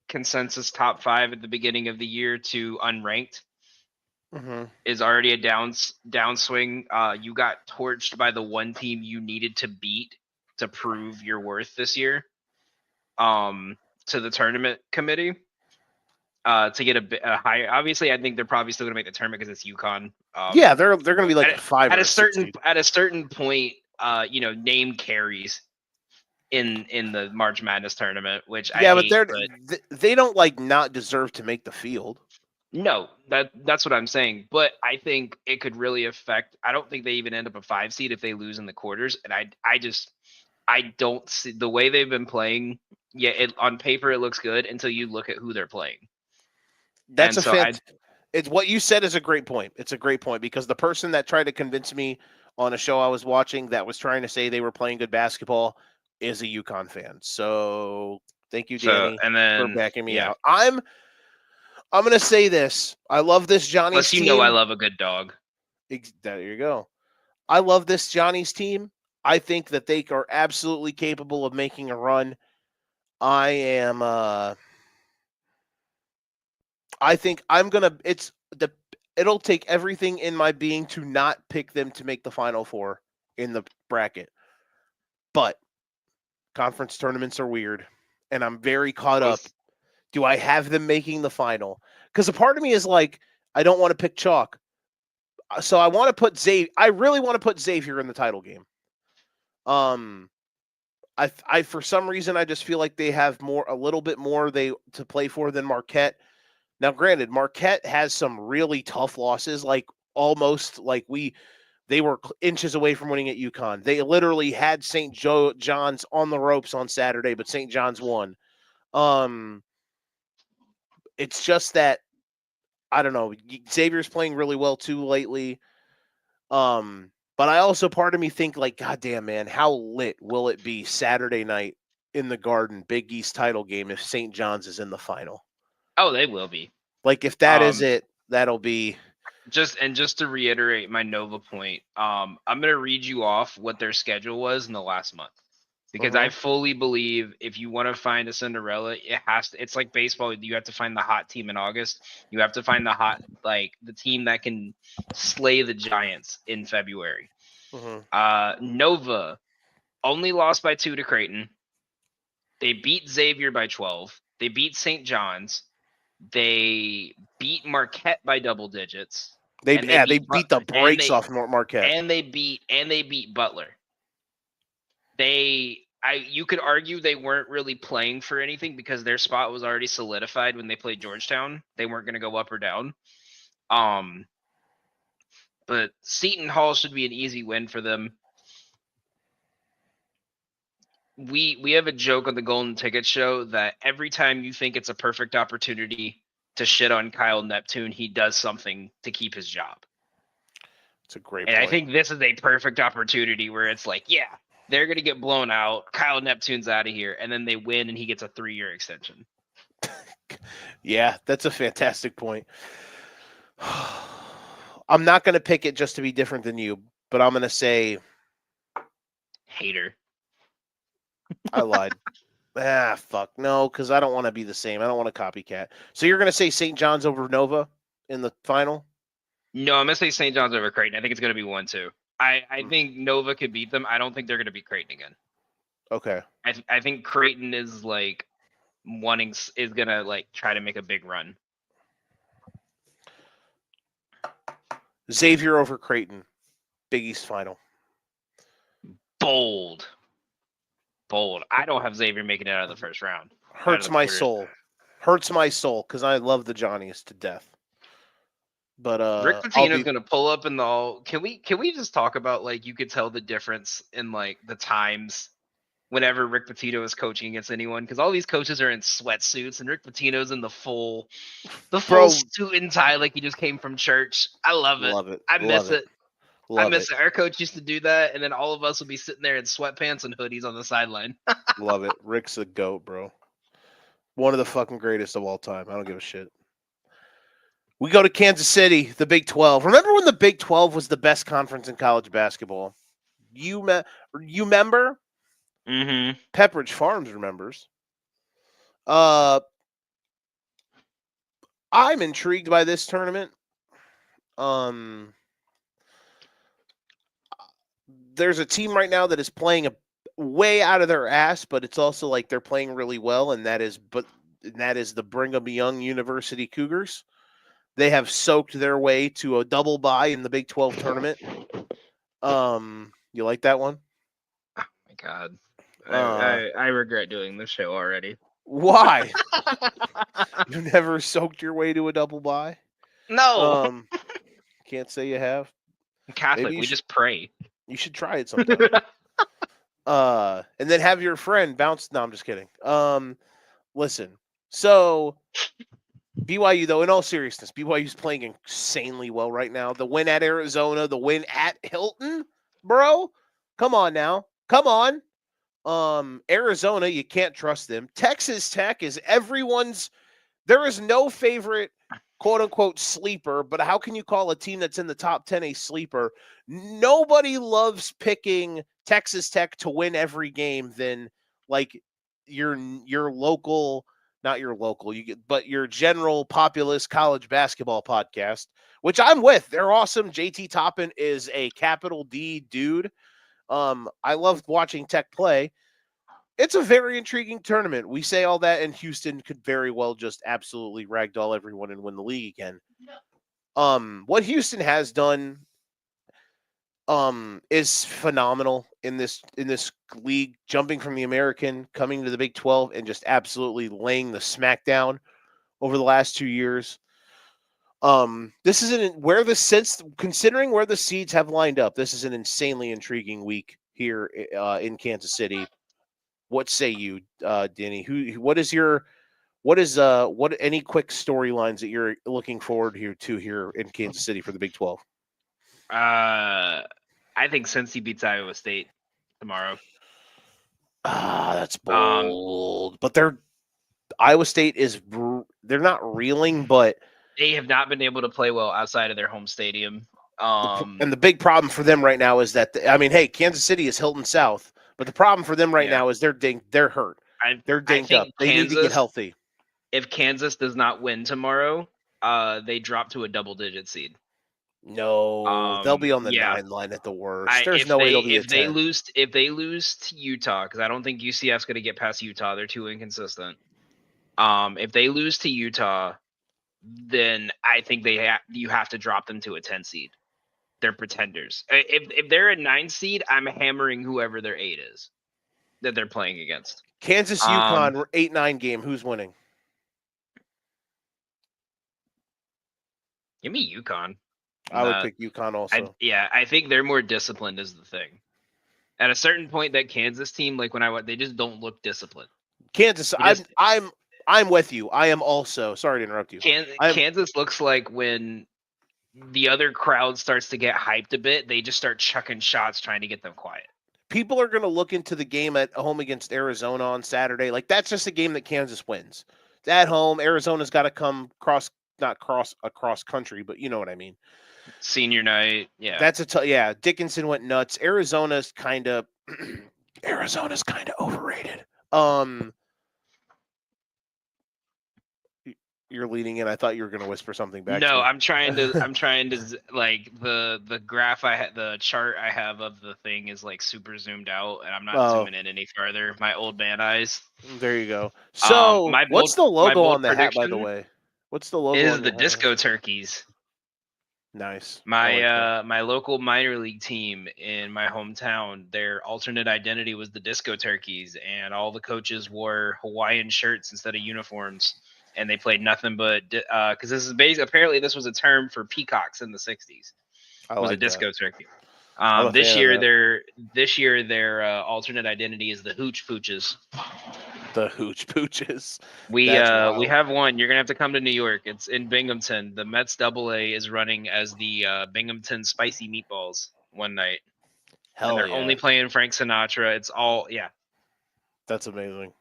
Speaker 2: consensus top 5 at the beginning of the year to unranked is already a downswing. You got torched by the one team you needed to beat to prove your worth this year, to the tournament committee, to get a higher. Obviously, I think they're probably still going to make the tournament because it's UConn.
Speaker 1: Yeah, they're going to be like 5
Speaker 2: at a certain point. Name carries in the March Madness tournament, which
Speaker 1: they don't like not deserve to make the field.
Speaker 2: No, that's what I'm saying. But I think it could really affect. I don't think they even end up a 5 seed if they lose in the quarters. And I don't see the way they've been playing. Yeah, on paper it looks good until you look at who they're playing.
Speaker 1: It's what you said is a great point. It's a great point because the person that tried to convince me on a show I was watching that was trying to say they were playing good basketball is a UConn fan. So thank you,
Speaker 2: So,
Speaker 1: Danny,
Speaker 2: and
Speaker 1: for
Speaker 2: then
Speaker 1: backing me
Speaker 2: yeah.
Speaker 1: out. I'm gonna say this. I love this Johnny's
Speaker 2: Plus, you
Speaker 1: team.
Speaker 2: know I love a good dog.
Speaker 1: There you go. I love this Johnny's team. I think that they are absolutely capable of making a run. I am. I think I'm gonna. It'll take everything in my being to not pick them to make the Final Four in the bracket. But conference tournaments are weird, and I'm very caught up. Do I have them making the final? Because a part of me is like, I don't want to pick chalk. So I want to put Xavier. I really want to put Xavier in the title game. I for some reason I just feel like they have a little bit more to play for than Marquette. Now, granted, Marquette has some really tough losses, like almost like they were inches away from winning at UConn. They literally had St. John's on the ropes on Saturday, but St. John's won. It's just that I don't know. Xavier's playing really well too lately. But I also part of me think like, God damn, man, how lit will it be Saturday night in the Garden, Big East title game if St. John's is in the final?
Speaker 2: Oh, they will be.
Speaker 1: Like if that is it, that'll be
Speaker 2: just to reiterate my Nova point. I'm gonna read you off what their schedule was in the last month. Because I fully believe if you want to find a Cinderella, it's like baseball. You have to find the hot team in August. You have to find the team that can slay the Giants in February. Nova only lost by 2 to Creighton. They beat Xavier by 12. They beat St. John's. They beat Marquette by double digits.
Speaker 1: They beat the brakes off Marquette.
Speaker 2: And they beat Butler. You could argue they weren't really playing for anything because their spot was already solidified when they played Georgetown. They weren't going to go up or down. But Seton Hall should be an easy win for them. We have a joke on the Golden Ticket Show that every time you think it's a perfect opportunity to shit on Kyle Neptune, he does something to keep his job.
Speaker 1: It's a great
Speaker 2: point.
Speaker 1: I
Speaker 2: think this is a perfect opportunity where it's like, yeah, they're going to get blown out. Kyle Neptune's out of here. And then they win and he gets a 3-year extension.
Speaker 1: Yeah, that's a fantastic point. I'm not going to pick it just to be different than you, but I'm going to say
Speaker 2: hater.
Speaker 1: I lied. Fuck. No, because I don't want to be the same. I don't want to copycat. So you're going to say St. John's over Nova in the final?
Speaker 2: No, I'm going to say St. John's over Creighton. I think it's going to be 1-2. I think Nova could beat them. I don't think they're going to beat Creighton again.
Speaker 1: Okay.
Speaker 2: I think Creighton is like is going to like try to make a big run.
Speaker 1: Xavier over Creighton. Big East final.
Speaker 2: Bold. I don't have Xavier making it out of the first round.
Speaker 1: Hurts my soul. Hurts my soul because I love the Johnnies to death. But
Speaker 2: Rick Pitino's gonna pull up in the. Can we just talk about like you could tell the difference in like the times whenever Rick Pitino is coaching against anyone because all these coaches are in sweatsuits and Rick Pitino's in the full suit and tie like he just came from church. I love it.
Speaker 1: Love it.
Speaker 2: I miss it. I miss it. Our coach used to do that, and then all of us would be sitting there in sweatpants and hoodies on the sideline.
Speaker 1: Love it. Rick's a goat, bro. One of the fucking greatest of all time. I don't give a shit. We go to Kansas City, the Big 12. Remember when the Big 12 was the best conference in college basketball? You remember?
Speaker 2: Mm-hmm.
Speaker 1: Pepperidge Farms remembers. I'm intrigued by this tournament. There's a team right now that is playing way out of their ass, but it's also like they're playing really well, and that is the Brigham Young University Cougars. They have soaked their way to a double bye in the Big 12 tournament. You like that one?
Speaker 2: Oh my God. I regret doing this show already.
Speaker 1: Why? You never soaked your way to a double bye?
Speaker 2: No.
Speaker 1: Can't say you have.
Speaker 2: I'm Catholic. We just pray.
Speaker 1: You should try it sometime. And then have your friend bounce. No, I'm just kidding. Listen. So BYU, though, in all seriousness, BYU's playing insanely well right now. The win at Arizona, the win at Hilton. bro. Come on now. Come on. Arizona, you can't trust them. Texas Tech is everyone's. There is no favorite, quote unquote, sleeper, but how can you call a team that's in the top 10 a sleeper? Nobody loves picking Texas Tech to win every game than like your local, not your local, but your general populist college basketball podcast, which I'm with. They're awesome. JT Toppin is a capital D dude. I love watching Tech play. It's a very intriguing tournament. We say all that, and Houston could very well just absolutely ragdoll everyone and win the league again. What Houston has done is phenomenal in this league, jumping from the American, coming to the Big 12, and just absolutely laying the smackdown over the last 2 years. This is considering where the seeds have lined up, this is an insanely intriguing week here in Kansas City. What say you, Danny? What any quick storylines that you're looking forward here in Kansas City for the Big 12?
Speaker 2: I think Cincy beats Iowa State tomorrow.
Speaker 1: That's bold. But Iowa State they're not reeling, but
Speaker 2: they have not been able to play well outside of their home stadium.
Speaker 1: And the big problem for them right now is that hey, Kansas City is Hilton South. But the problem for them right now is they're hurt. They're dinged up. They need to get healthy.
Speaker 2: If Kansas does not win tomorrow, they drop to a double-digit seed.
Speaker 1: No, they'll be on the 9 line at the worst. There's no way they'll be
Speaker 2: if they lose to Utah, because I don't think UCF's going to get past Utah. They're too inconsistent. If they lose to Utah, then I think you have to drop them to a 10 seed. They're pretenders. If they're a 9 seed, I'm hammering whoever their 8 is that they're playing against.
Speaker 1: Kansas UConn 8-9 game. Who's winning?
Speaker 2: Give me UConn.
Speaker 1: I would pick UConn also.
Speaker 2: I think they're more disciplined is the thing. At a certain point, that Kansas team, like they just don't look disciplined.
Speaker 1: Kansas, I'm with you. I am also. Sorry to interrupt you.
Speaker 2: Kansas looks like when the other crowd starts to get hyped a bit, they just start chucking shots trying to get them quiet.
Speaker 1: People are going to look into the game at home against Arizona on Saturday. Like, that's just a game that Kansas wins. It's at home. Arizona's got to come not across country, but you know what I mean.
Speaker 2: Senior night. Yeah.
Speaker 1: That's Dickinson went nuts. Arizona's kind of overrated. You're leaning in. I thought you were going to whisper something back.
Speaker 2: No, I'm trying to like the graph the chart I have of the thing is like super zoomed out, and I'm not zooming in any farther. My old man eyes.
Speaker 1: There you go. So, what's the logo on the hat, by the way? What's the logo?
Speaker 2: Is the Disco Turkeys.
Speaker 1: Nice.
Speaker 2: My local minor league team in my hometown, their alternate identity was the Disco Turkeys, and all the coaches wore Hawaiian shirts instead of uniforms. And they played nothing but because this is apparently this was a term for peacocks in the 60s. It was a disco turkey. This year their alternate identity is the Hooch Pooches.
Speaker 1: The Hooch Pooches.
Speaker 2: We have one. You're gonna have to come to New York. It's in Binghamton. The Mets AA is running as the Binghamton Spicy Meatballs one night.
Speaker 1: Hell,
Speaker 2: and they're only playing Frank Sinatra. It's all
Speaker 1: That's amazing.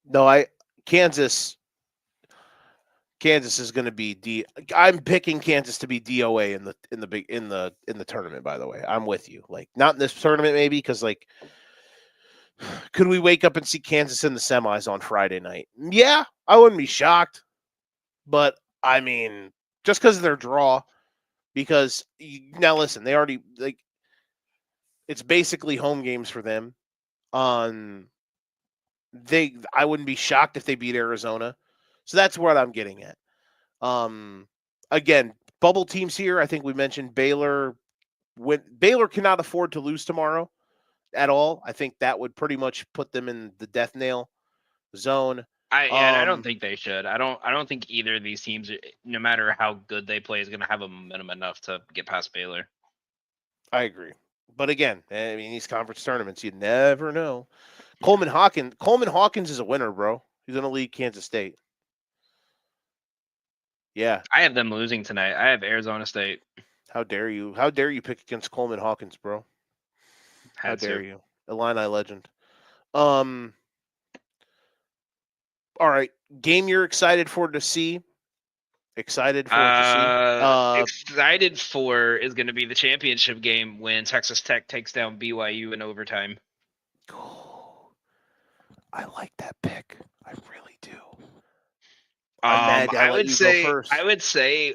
Speaker 1: No, Kansas is going to be I'm picking Kansas to be DOA in the tournament. By the way, I'm with you. Like, not in this tournament, maybe, because like, could we wake up and see Kansas in the semis on Friday night? Yeah, I wouldn't be shocked. But I mean, just because of their draw, because now listen, they already it's basically home games for them. I wouldn't be shocked if they beat Arizona. So that's what I'm getting at. Again, bubble teams here. I think we mentioned Baylor. Baylor cannot afford to lose tomorrow at all. I think that would pretty much put them in the death nail zone.
Speaker 2: I don't think they should. I don't think either of these teams, no matter how good they play, is going to have a momentum enough to get past Baylor.
Speaker 1: I agree. But again, I mean, these conference tournaments, you never know. Coleman Hawkins is a winner, bro. He's going to lead Kansas State. Yeah.
Speaker 2: I have them losing tonight. I have Arizona State.
Speaker 1: How dare you? How dare you pick against Coleman Hawkins, bro? How dare you? Illini legend. All right. Game you're excited for to see? Excited for it to see?
Speaker 2: Excited for is going to be the championship game when Texas Tech takes down BYU in overtime.
Speaker 1: Oh, I like that pick. I really do. I would
Speaker 2: say,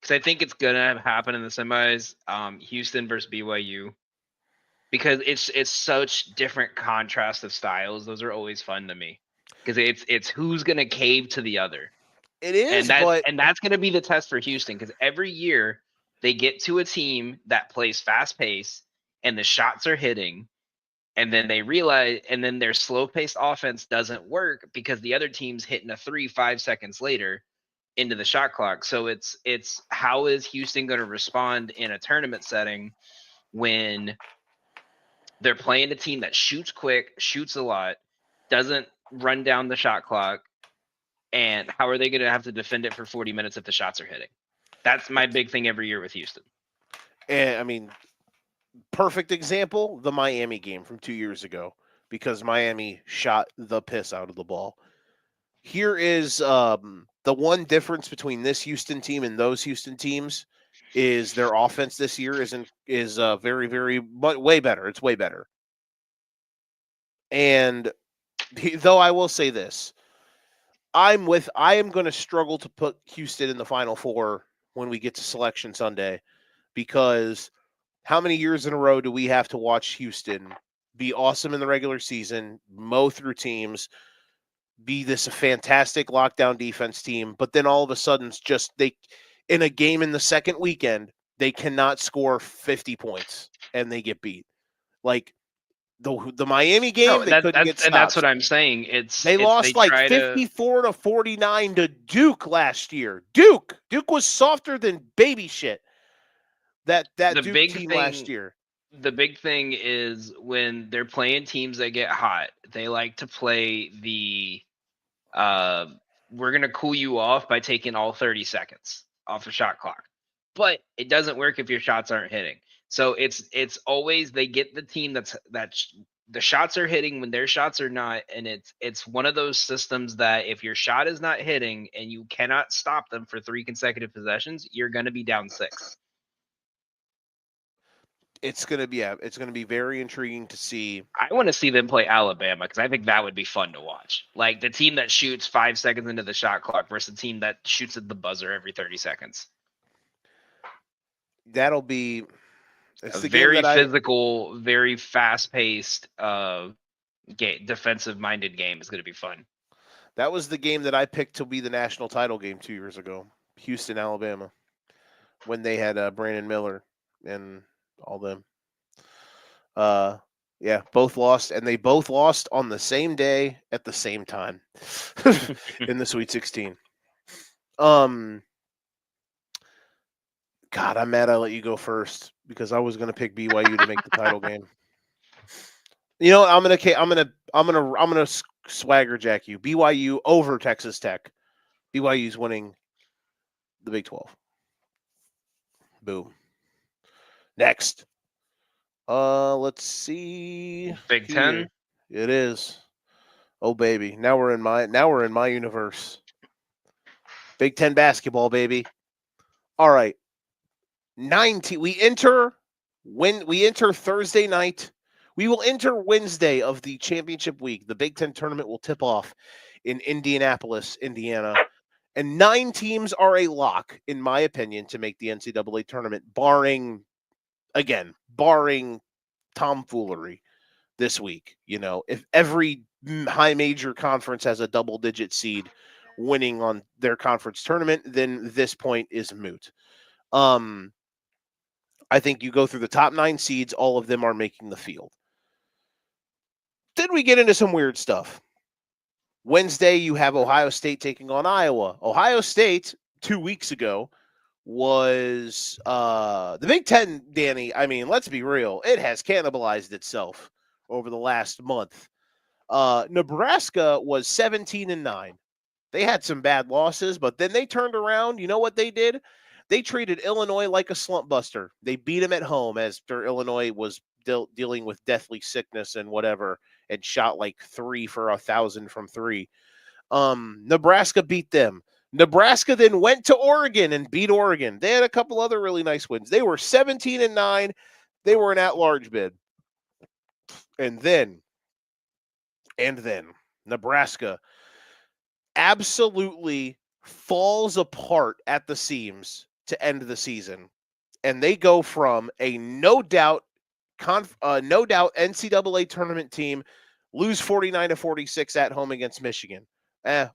Speaker 2: because I think it's gonna happen in the semis. Houston versus BYU, because it's such different contrast of styles. Those are always fun to me because it's who's gonna cave to the other.
Speaker 1: It is,
Speaker 2: and that's gonna be the test for Houston because every year they get to a team that plays fast pace and the shots are hitting, and then they realize, and then their slow paced offense doesn't work because the other team's hitting a 5 seconds later into the shot clock. So it's how is Houston going to respond in a tournament setting when they're playing a team that shoots quick, shoots a lot, doesn't run down the shot clock, and how are they going to have to defend it for 40 minutes if the shots are hitting? That's my big thing every year with Houston.
Speaker 1: And I mean, perfect example, the Miami game from 2 years ago, because Miami shot the piss out of the ball. Here is the one difference between this Houston team and those Houston teams is their offense this year is very, very way better. It's way better. And though I will say this, I am going to struggle to put Houston in the Final Four when we get to Selection Sunday, because how many years in a row do we have to watch Houston be awesome in the regular season, mow through teams, be this a fantastic lockdown defense team, but then all of a sudden just they in a game in the second weekend, they cannot score 50 points and they get beat. Like the Miami game, they couldn't get stops.
Speaker 2: And that's what I'm saying.
Speaker 1: They lost like 54 to 49 to Duke last year. Duke was softer than baby shit. That Duke team last year.
Speaker 2: The big thing is when they're playing teams that get hot, they like to play the we're going to cool you off by taking all 30 seconds off the shot clock. But it doesn't work if your shots aren't hitting. So it's always they get the team that's the shots are hitting when their shots are not, and it's one of those systems that if your shot is not hitting and you cannot stop them for 3 consecutive possessions, you're going to be down 6.
Speaker 1: It's going to be very intriguing to see.
Speaker 2: I want to see them play Alabama because I think that would be fun to watch. Like the team that shoots 5 seconds into the shot clock versus the team that shoots at the buzzer every 30 seconds.
Speaker 1: That'll be
Speaker 2: a very physical, very fast-paced, defensive-minded game. Is going to be fun.
Speaker 1: That was the game that I picked to be the national title game 2 years ago, Houston, Alabama, when they had Brandon Miller and all them. Yeah, both lost, and they both lost on the same day at the same time in the Sweet 16. God, I'm mad I let you go first because I was going to pick BYU to make the title game. You know, I'm gonna swagger jack you. BYU over Texas Tech. BYU's winning the Big 12. Boom. Next. Let's see.
Speaker 2: Big 10.
Speaker 1: It is. Oh baby. Now we're in my universe. Big 10 basketball, baby. All right. 19. We enter Thursday night. We will enter Wednesday of the championship week. The Big 10 tournament will tip off in Indianapolis, Indiana. And 9 teams are a lock, in my opinion, to make the NCAA tournament, barring tomfoolery this week. You know, if every high major conference has a double-digit seed winning on their conference tournament, then this point is moot. I think you go through the top 9 seeds, all of them are making the field. Then we get into some weird stuff. Wednesday, you have Ohio State taking on Iowa. Ohio State, 2 weeks ago, was the Big 10, Danny. I mean, let's be real. It has cannibalized itself over the last month. Nebraska was 17-9. They had some bad losses, but then they turned around. You know what they did? They treated Illinois like a slump buster. They beat them at home as Illinois was dealing with deathly sickness and whatever, and shot like 3 for 1,000 from 3. Nebraska beat them. Nebraska then went to Oregon and beat Oregon. They had a couple other really nice wins. They were 17-9. They were an at-large bid. And then Nebraska absolutely falls apart at the seams to end the season. And they go from a no doubt NCAA tournament team, lose 49-46 at home against Michigan.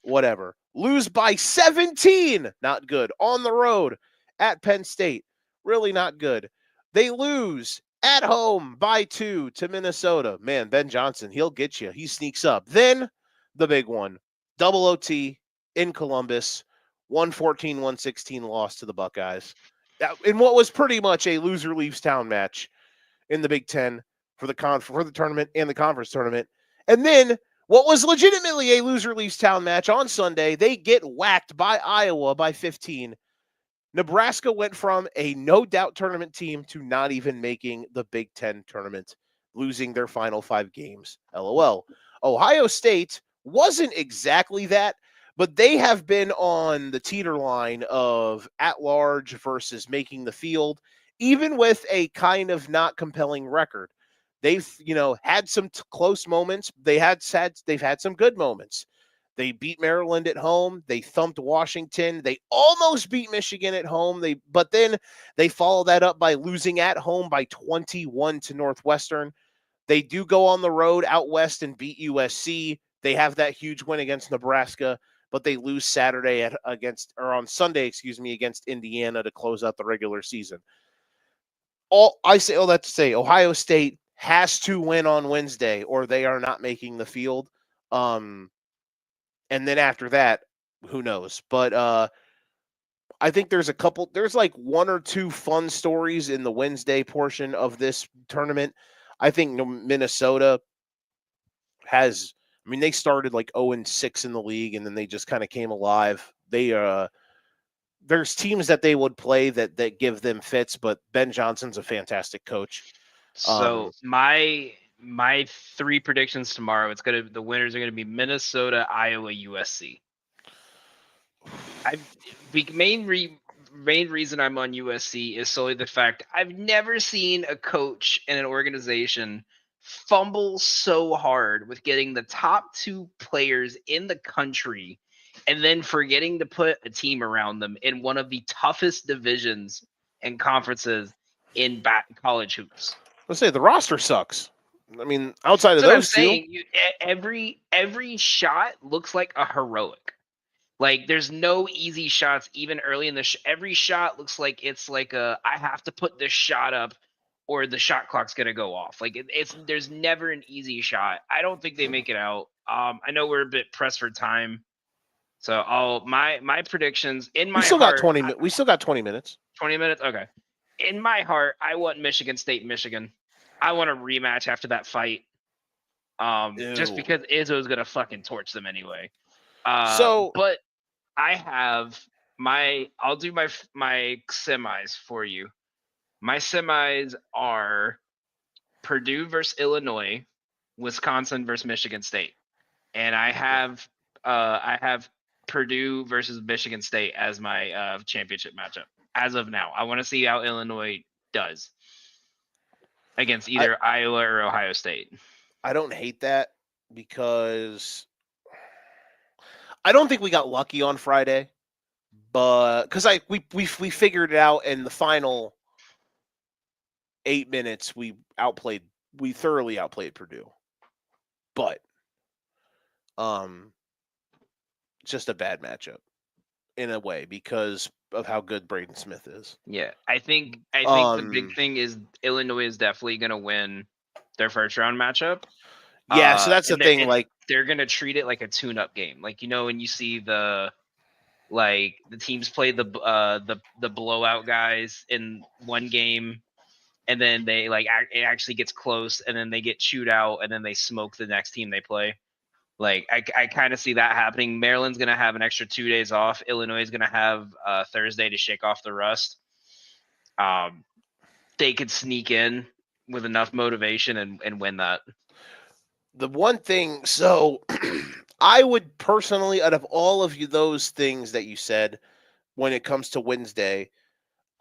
Speaker 1: Whatever. Lose by 17. Not good. On the road at Penn State. Really not good. They lose at home by 2 to Minnesota. Man, Ben Johnson, he'll get you. He sneaks up. Then the big one. Double OT in Columbus. 114-116 loss to the Buckeyes. In what was pretty much a loser leaves town match in the Big Ten for the tournament and the conference tournament. And then what was legitimately a loser leaves town match on Sunday, they get whacked by Iowa by 15. Nebraska went from a no-doubt tournament team to not even making the Big Ten tournament, losing their final 5 games. LOL. Ohio State wasn't exactly that, but they have been on the teeter line of at-large versus making the field, even with a kind of not compelling record. They've, had some close moments. They've had some good moments. They beat Maryland at home. They thumped Washington. They almost beat Michigan at home. But then they follow that up by losing at home by 21 to Northwestern. They do go on the road out west and beat USC. They have that huge win against Nebraska, but they lose on Sunday, against Indiana to close out the regular season. All that to say, Ohio State has to win on Wednesday or they are not making the field. And then after that, who knows? But I think there's like 1 or 2 fun stories in the Wednesday portion of this tournament. I think Minnesota they started like 0-6 in the league, and then they just kind of came alive. There's teams that they would play that give them fits, but Ben Johnson's a fantastic coach.
Speaker 2: So my 3 predictions tomorrow, the winners are gonna be Minnesota, Iowa, USC. Main reason I'm on USC is solely the fact I've never seen a coach in an organization fumble so hard with getting the top 2 players in the country and then forgetting to put a team around them in one of the toughest divisions and conferences in college hoops.
Speaker 1: Let's say the roster sucks. Outside of those two,
Speaker 2: every shot looks like a heroic. Like there's no easy shots even early in the every shot looks like it's like I have to put this shot up or the shot clock's going to go off. Like there's never an easy shot. I don't think they make it out. I know we're a bit pressed for time. So my predictions in my
Speaker 1: We still got 20 minutes.
Speaker 2: 20 minutes. Okay. In my heart, I want Michigan State, Michigan. I want a rematch after that fight. Just because Izzo's going to fucking torch them anyway. But I have I'll do my semis for you. My semis are Purdue versus Illinois, Wisconsin versus Michigan State, and I have Purdue versus Michigan State as my championship matchup as of now. I want to see how Illinois does against either Iowa or Ohio State.
Speaker 1: I don't hate that because I don't think we got lucky on Friday, but because we figured it out in the final 8 minutes, we thoroughly outplayed Purdue. But just a bad matchup in a way because of how good Braden Smith is.
Speaker 2: Yeah, I think the big thing is Illinois is definitely going to win their first round matchup.
Speaker 1: Yeah, so that's the thing. Like
Speaker 2: they're going to treat it like a tune-up game. Like when you see the teams play the blowout guys in one game, and then they it actually gets close, and then they get chewed out, and then they smoke the next team they play. Like I kind of see that happening. Maryland's going to have an extra 2 days off. Illinois is going to have Thursday to shake off the rust. They could sneak in with enough motivation and win that.
Speaker 1: The one thing, so I would personally, out of all of those things that you said, when it comes to Wednesday,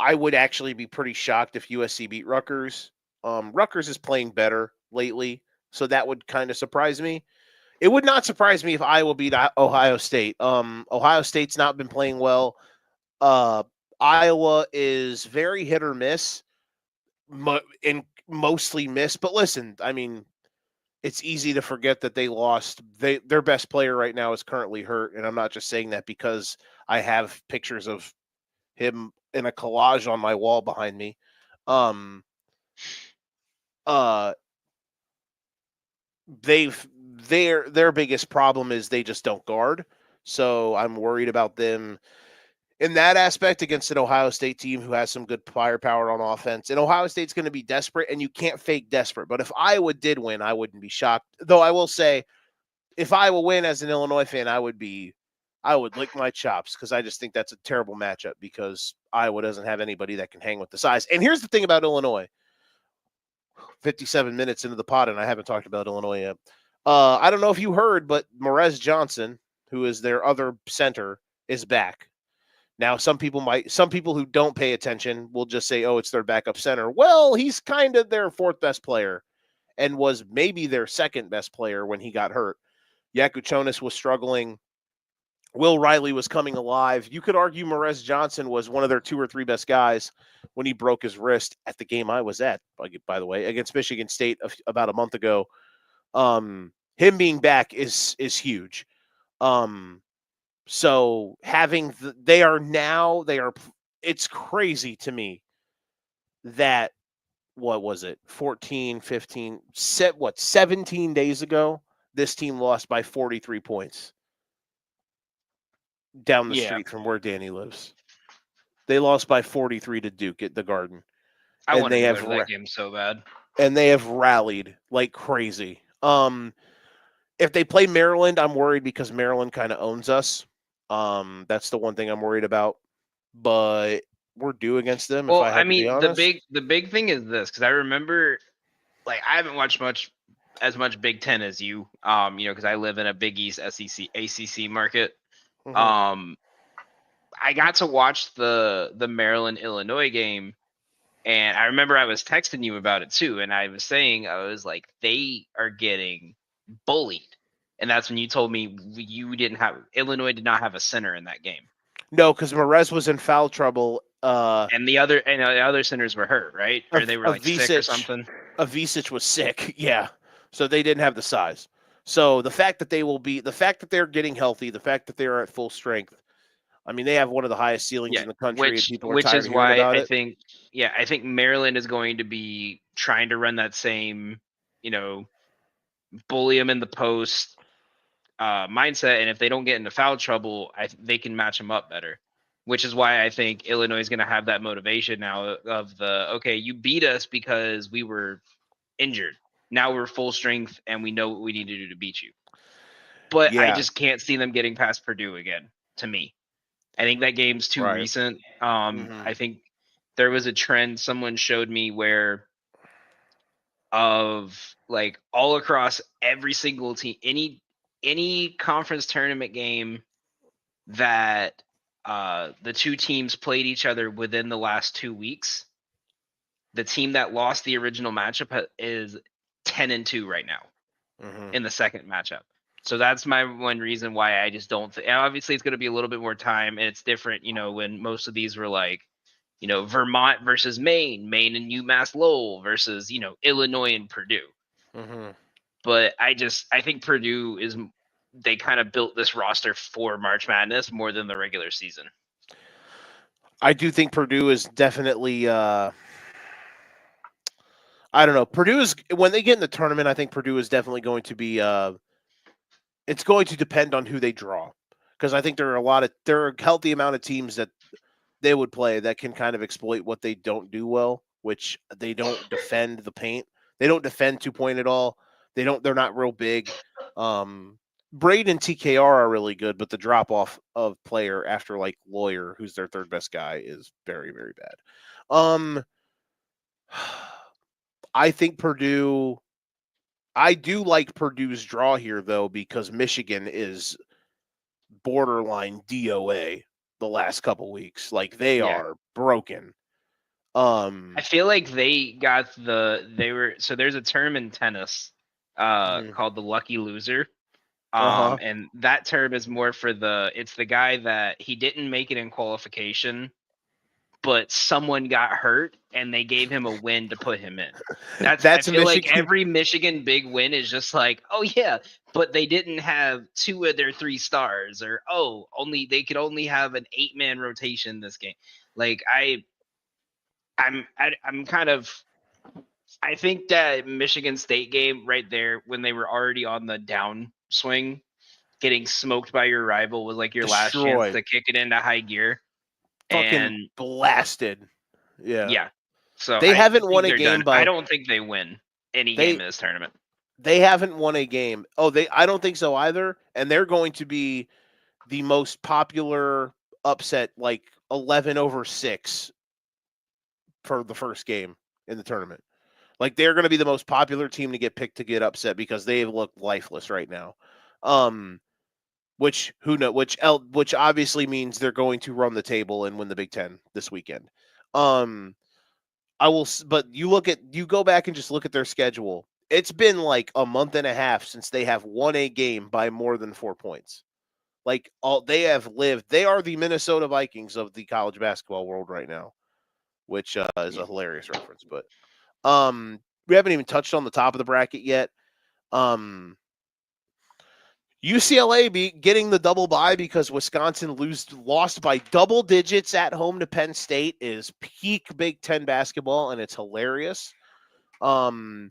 Speaker 1: I would actually be pretty shocked if USC beat Rutgers. Rutgers is playing better lately, so that would kind of surprise me. It would not surprise me if Iowa beat Ohio State. Ohio State's not been playing well. Iowa is very hit or miss, and mostly miss. But listen, I mean, it's easy to forget that they lost. Their best player right now is currently hurt, and I'm not just saying that because I have pictures of him in a collage on my wall behind me. Their biggest problem is they just don't guard. So I'm worried about them in that aspect against an Ohio State team who has some good firepower on offense. And Ohio State's going to be desperate, and you can't fake desperate. But if Iowa did win, I wouldn't be shocked. Though I will say, if Iowa win as an Illinois fan, I would lick my chops because I just think that's a terrible matchup because Iowa doesn't have anybody that can hang with the size. And here's the thing about Illinois. 57 minutes into the pod, and I haven't talked about Illinois yet. I don't know if you heard, but Morez Johnson, who is their other center, is back. Now, some people who don't pay attention will just say, oh, it's their backup center. Well, he's kind of their fourth best player and was maybe their second best player when he got hurt. Yakuchonis was struggling. Will Riley was coming alive. You could argue Morez Johnson was one of their 2 or 3 best guys when he broke his wrist at the game I was at, by the way, against Michigan State about a month ago. Him being back is huge. So having it's crazy to me that, what was it, 14, 15, 17 days ago, this team lost by 43 points down the street from where Danny lives. They lost by 43 to Duke at the Garden.
Speaker 2: I wanted to go to that game so bad.
Speaker 1: And they have rallied like crazy. If they play Maryland, I'm worried because Maryland kind of owns us. That's the one thing I'm worried about. But we're due against them.
Speaker 2: Well, I mean, the big thing is this, because I remember, like, I haven't watched as much Big Ten as you, because I live in a Big East SEC ACC market. Mm-hmm. I got to watch the Maryland Illinois game, and I remember I was texting you about it too, and I was saying, I was like, they are getting bullied. And that's when you told me Illinois did not have a center in that game.
Speaker 1: No, because Morez was in foul trouble.
Speaker 2: And the other centers were hurt, right? Or they were like sick or something.
Speaker 1: Avicic was sick, yeah. So they didn't have the size. So the fact that they're getting healthy, the fact that they're at full strength, I mean, they have one of the highest ceilings in the country.
Speaker 2: Which is why I think Maryland is going to be trying to run that same, bully them in the post mindset. And if they don't get into foul trouble, they can match them up better. Which is why I think Illinois is going to have that motivation now of okay, you beat us because we were injured. Now we're full strength and we know what we need to do to beat you. But I just can't see them getting past Purdue again, to me. I think that game's too recent. I think there was a trend someone showed me where of like all across every single team, any conference tournament game that the two teams played each other within the last 2 weeks, the team that lost the original matchup is 10-2 right now in the second matchup. So that's my one reason why I just don't think. Obviously, it's going to be a little bit more time, and it's different, when most of these were like, Vermont versus Maine and UMass Lowell versus, Illinois and Purdue. But I think Purdue they kind of built this roster for March Madness more than the regular season.
Speaker 1: I do think Purdue is definitely. I don't know. Purdue is, when they get in the tournament, I think Purdue is definitely going to be. It's going to depend on who they draw, because I think there are a healthy amount of teams that they would play that can kind of exploit what they don't do well, which they don't defend the paint. They don't defend 2-point at all. They're not real big. Braid and TKR are really good, but the drop off of player after like Lawyer, who's their third best guy, is very, very bad. I think Purdue. I do like Purdue's draw here though, because Michigan is borderline DOA the last couple weeks. Like they are broken.
Speaker 2: I feel like they were so there's a term in tennis called the lucky loser. And that term is more for it's the guy that he didn't make it in qualification, but someone got hurt and they gave him a win to put him in. I feel like every Michigan big win is just like, oh yeah, but they didn't have 2 of their 3 stars, or they could only have an 8-man rotation this game. Like I'm kind of, I think that Michigan State game right there, when they were already on the downswing, getting smoked by your rival was like your last chance to kick it into high gear.
Speaker 1: Fucking blasted. Yeah.
Speaker 2: Yeah. So
Speaker 1: they haven't won a game
Speaker 2: I don't think they win any game in this tournament.
Speaker 1: They haven't won a game. I don't think so either. And they're going to be the most popular upset, like 11-6 for the first game in the tournament. Like they're going to be the most popular team to get picked to get upset because they look lifeless right now. Which obviously means they're going to run the table and win the Big Ten this weekend. But you go back and just look at their schedule. It's been like a month and a half since they have won a game by more than 4 points. Like they are the Minnesota Vikings of the college basketball world right now, which is a hilarious reference. But we haven't even touched on the top of the bracket yet. UCLA getting the double bye because Wisconsin lost by double digits at home to Penn State is peak Big Ten basketball, and it's hilarious. God,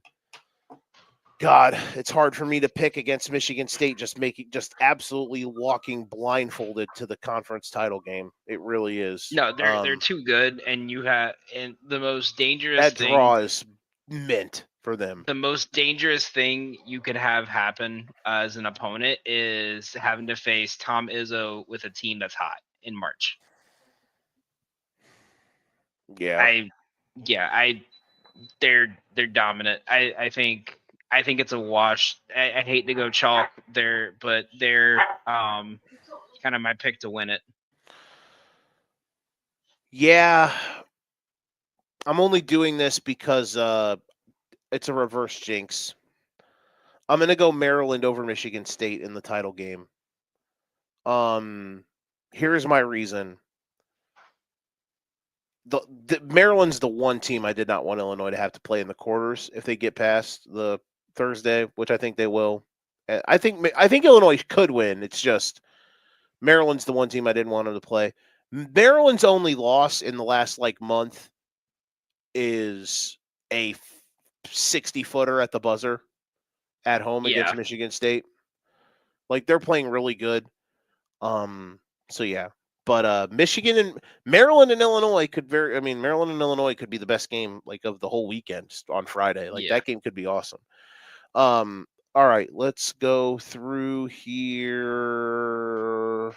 Speaker 1: it's hard for me to pick against Michigan State just absolutely walking blindfolded to the conference title game. It really is.
Speaker 2: No, they're too good, and the most dangerous
Speaker 1: thing, draw is mint for them.
Speaker 2: The most dangerous thing you could have happen as an opponent is having to face Tom Izzo with a team that's hot in March.
Speaker 1: Yeah.
Speaker 2: They're dominant. I think it's a wash. I hate to go chalk there, but they're kind of my pick to win it.
Speaker 1: Yeah. I'm only doing this because it's a reverse jinx. I'm going to go Maryland over Michigan State in the title game. Here's my reason. Maryland's the one team I did not want Illinois to have to play in the quarters if they get past the Thursday, which I think they will. I think Illinois could win. It's just Maryland's the one team I didn't want them to play. Maryland's only loss in the last month is a 60-footer at the buzzer at home against Michigan State. Like they're playing really good. So yeah. But Michigan and Maryland and Illinois Maryland and Illinois could be the best game of the whole weekend on Friday. That game could be awesome. All right, let's go through here.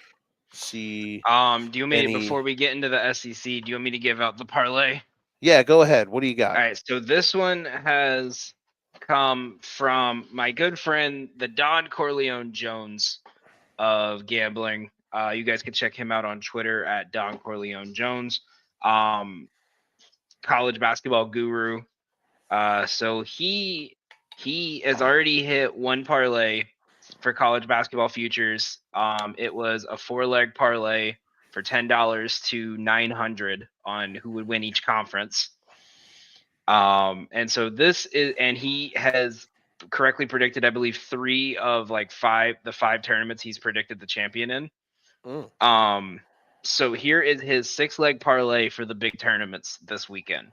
Speaker 1: See.
Speaker 2: Do you want me before we get into the SEC, do you want me to give out the parlay?
Speaker 1: Yeah, go ahead. What do you got?
Speaker 2: All right, so this one has come from my good friend, the Don Corleone Jones of gambling. You guys can check him out on Twitter at Don Corleone Jones, college basketball guru. So he has already hit one parlay for college basketball futures. It was a 4-leg parlay for $10 to $900 on who would win each conference. And so he has correctly predicted, I believe, 3 of the 5 tournaments he's predicted the champion in. So here is his 6-leg parlay for the big tournaments this weekend.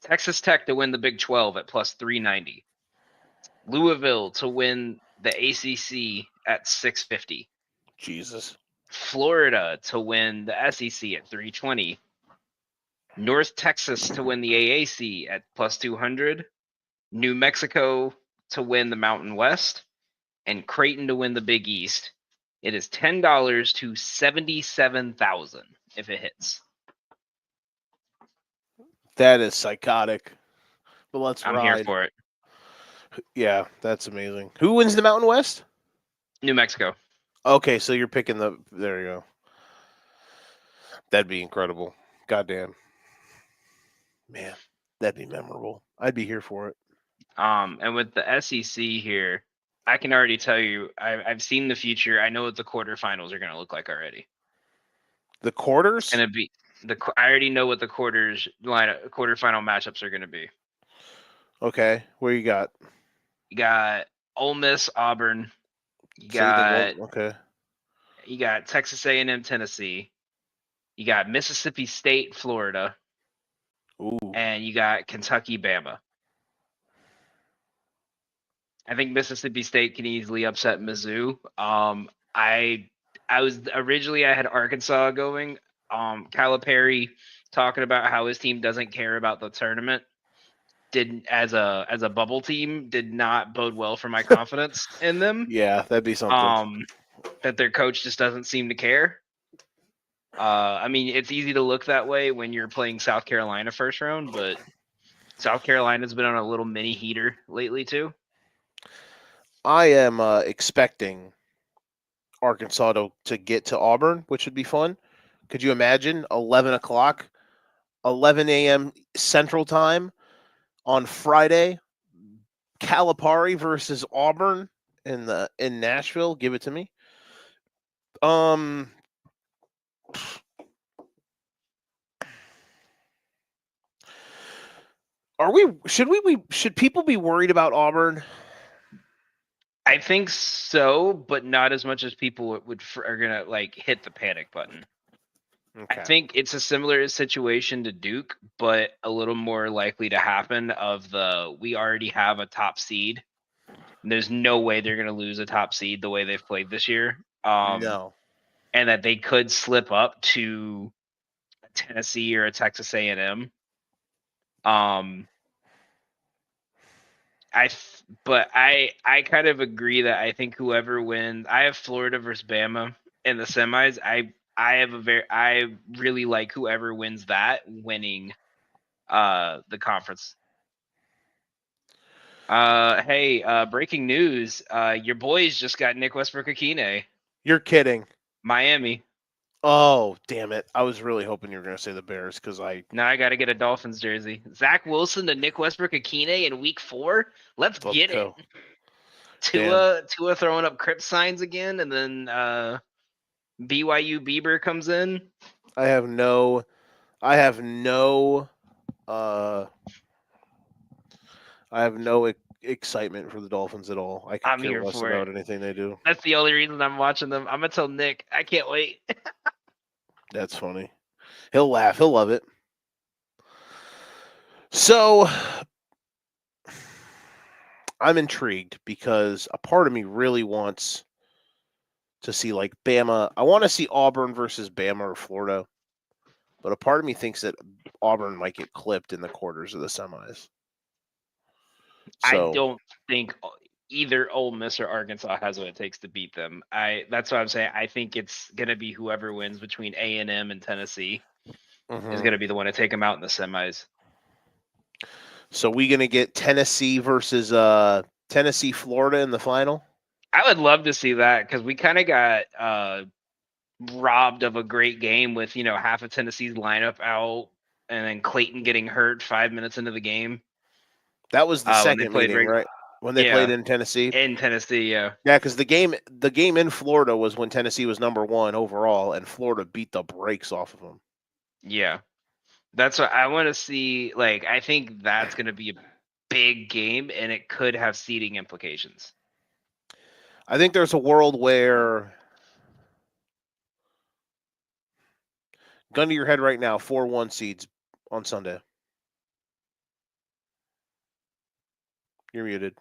Speaker 2: Texas Tech to win the Big 12 at plus 390. Louisville to win the ACC at 650.
Speaker 1: Jesus.
Speaker 2: Florida to win the SEC at 320. North Texas to win the AAC at plus 200. New Mexico to win the Mountain West. and Creighton to win the Big East. It is $10 to 77,000 if it hits.
Speaker 1: That is psychotic. But let's
Speaker 2: I'm
Speaker 1: ride.
Speaker 2: here for it.
Speaker 1: Yeah, that's amazing. Who wins the Mountain West?
Speaker 2: New Mexico.
Speaker 1: Okay, so you're picking the. There you go. That'd be incredible. Goddamn. Man, that'd be memorable. I'd be here for it.
Speaker 2: And with the SEC here, I can already tell you, I've seen the future. I know what the quarterfinals are going to look like already.
Speaker 1: The quarters?
Speaker 2: And I already know what the quarterfinal matchups are going to be.
Speaker 1: Okay, where you got?
Speaker 2: You got Ole Miss, Auburn. You got Texas A&M, Tennessee. You got Mississippi State, Florida.
Speaker 1: Ooh.
Speaker 2: And you got Kentucky, Bama. I think Mississippi State can easily upset Mizzou. I had Arkansas going. Calipari talking about how his team doesn't care about the tournament. As a bubble team did not bode well for my confidence in them.
Speaker 1: Yeah, that'd be something.
Speaker 2: That their coach just doesn't seem to care. I mean, it's easy to look that way when you're playing South Carolina first round, but South Carolina's been on a little mini heater lately too.
Speaker 1: I am expecting Arkansas to get to Auburn, which would be fun. Could you imagine 11 o'clock, 11 a.m. Central Time on Friday, Calipari versus Auburn in Nashville? Give it to me. Should people be worried about Auburn?
Speaker 2: I think so, but not as much as people are gonna like hit the panic button. Okay. I think it's a similar situation to Duke, but a little more likely to happen. We already have a top seed. There's no way they're gonna lose a top seed the way they've played this year.
Speaker 1: No,
Speaker 2: and that they could slip up to Tennessee or a Texas A&M. I kind of agree that I think whoever wins, I have Florida versus Bama in the semis. I really like whoever wins that winning the conference. Hey, breaking news. Your boys just got Nick Westbrook-Ikhine.
Speaker 1: You're kidding.
Speaker 2: Miami.
Speaker 1: Oh, damn it. I was really hoping you were going to say the Bears
Speaker 2: Now I got to get a Dolphins jersey. Zach Wilson to Nick Westbrook-Ikhine in week 4. Let's get it. Tua throwing up Crip signs again, and then BYU Bieber comes in.
Speaker 1: I have no excitement for the Dolphins at all. I could care less about anything they do.
Speaker 2: That's the only reason I'm watching them. I'm gonna tell Nick. I can't wait.
Speaker 1: That's funny. He'll laugh. He'll love it. So I'm intrigued because a part of me really wants to see like Bama. I want to see Auburn versus Bama or Florida. But a part of me thinks that Auburn might get clipped in the quarters of the semis.
Speaker 2: So, I don't think either Ole Miss or Arkansas has what it takes to beat them. That's what I'm saying. I think it's going to be whoever wins between A&M and Tennessee is going to be the one to take them out in the semis.
Speaker 1: So we going to get Tennessee versus Tennessee, Florida in the final?
Speaker 2: I would love to see that because we kind of got robbed of a great game with, half of Tennessee's lineup out and then Clayton getting hurt 5 minutes into the game.
Speaker 1: That was the second meeting, right? When they played in Tennessee?
Speaker 2: In Tennessee, yeah.
Speaker 1: Yeah, because the game in Florida was when Tennessee was number 1 overall, and Florida beat the brakes off of them.
Speaker 2: Yeah. That's what I want to see. Like, I think that's going to be a big game, and it could have seeding implications.
Speaker 1: I think there's a world where, gun to your head right now, 4-1 seeds on Sunday. You're muted.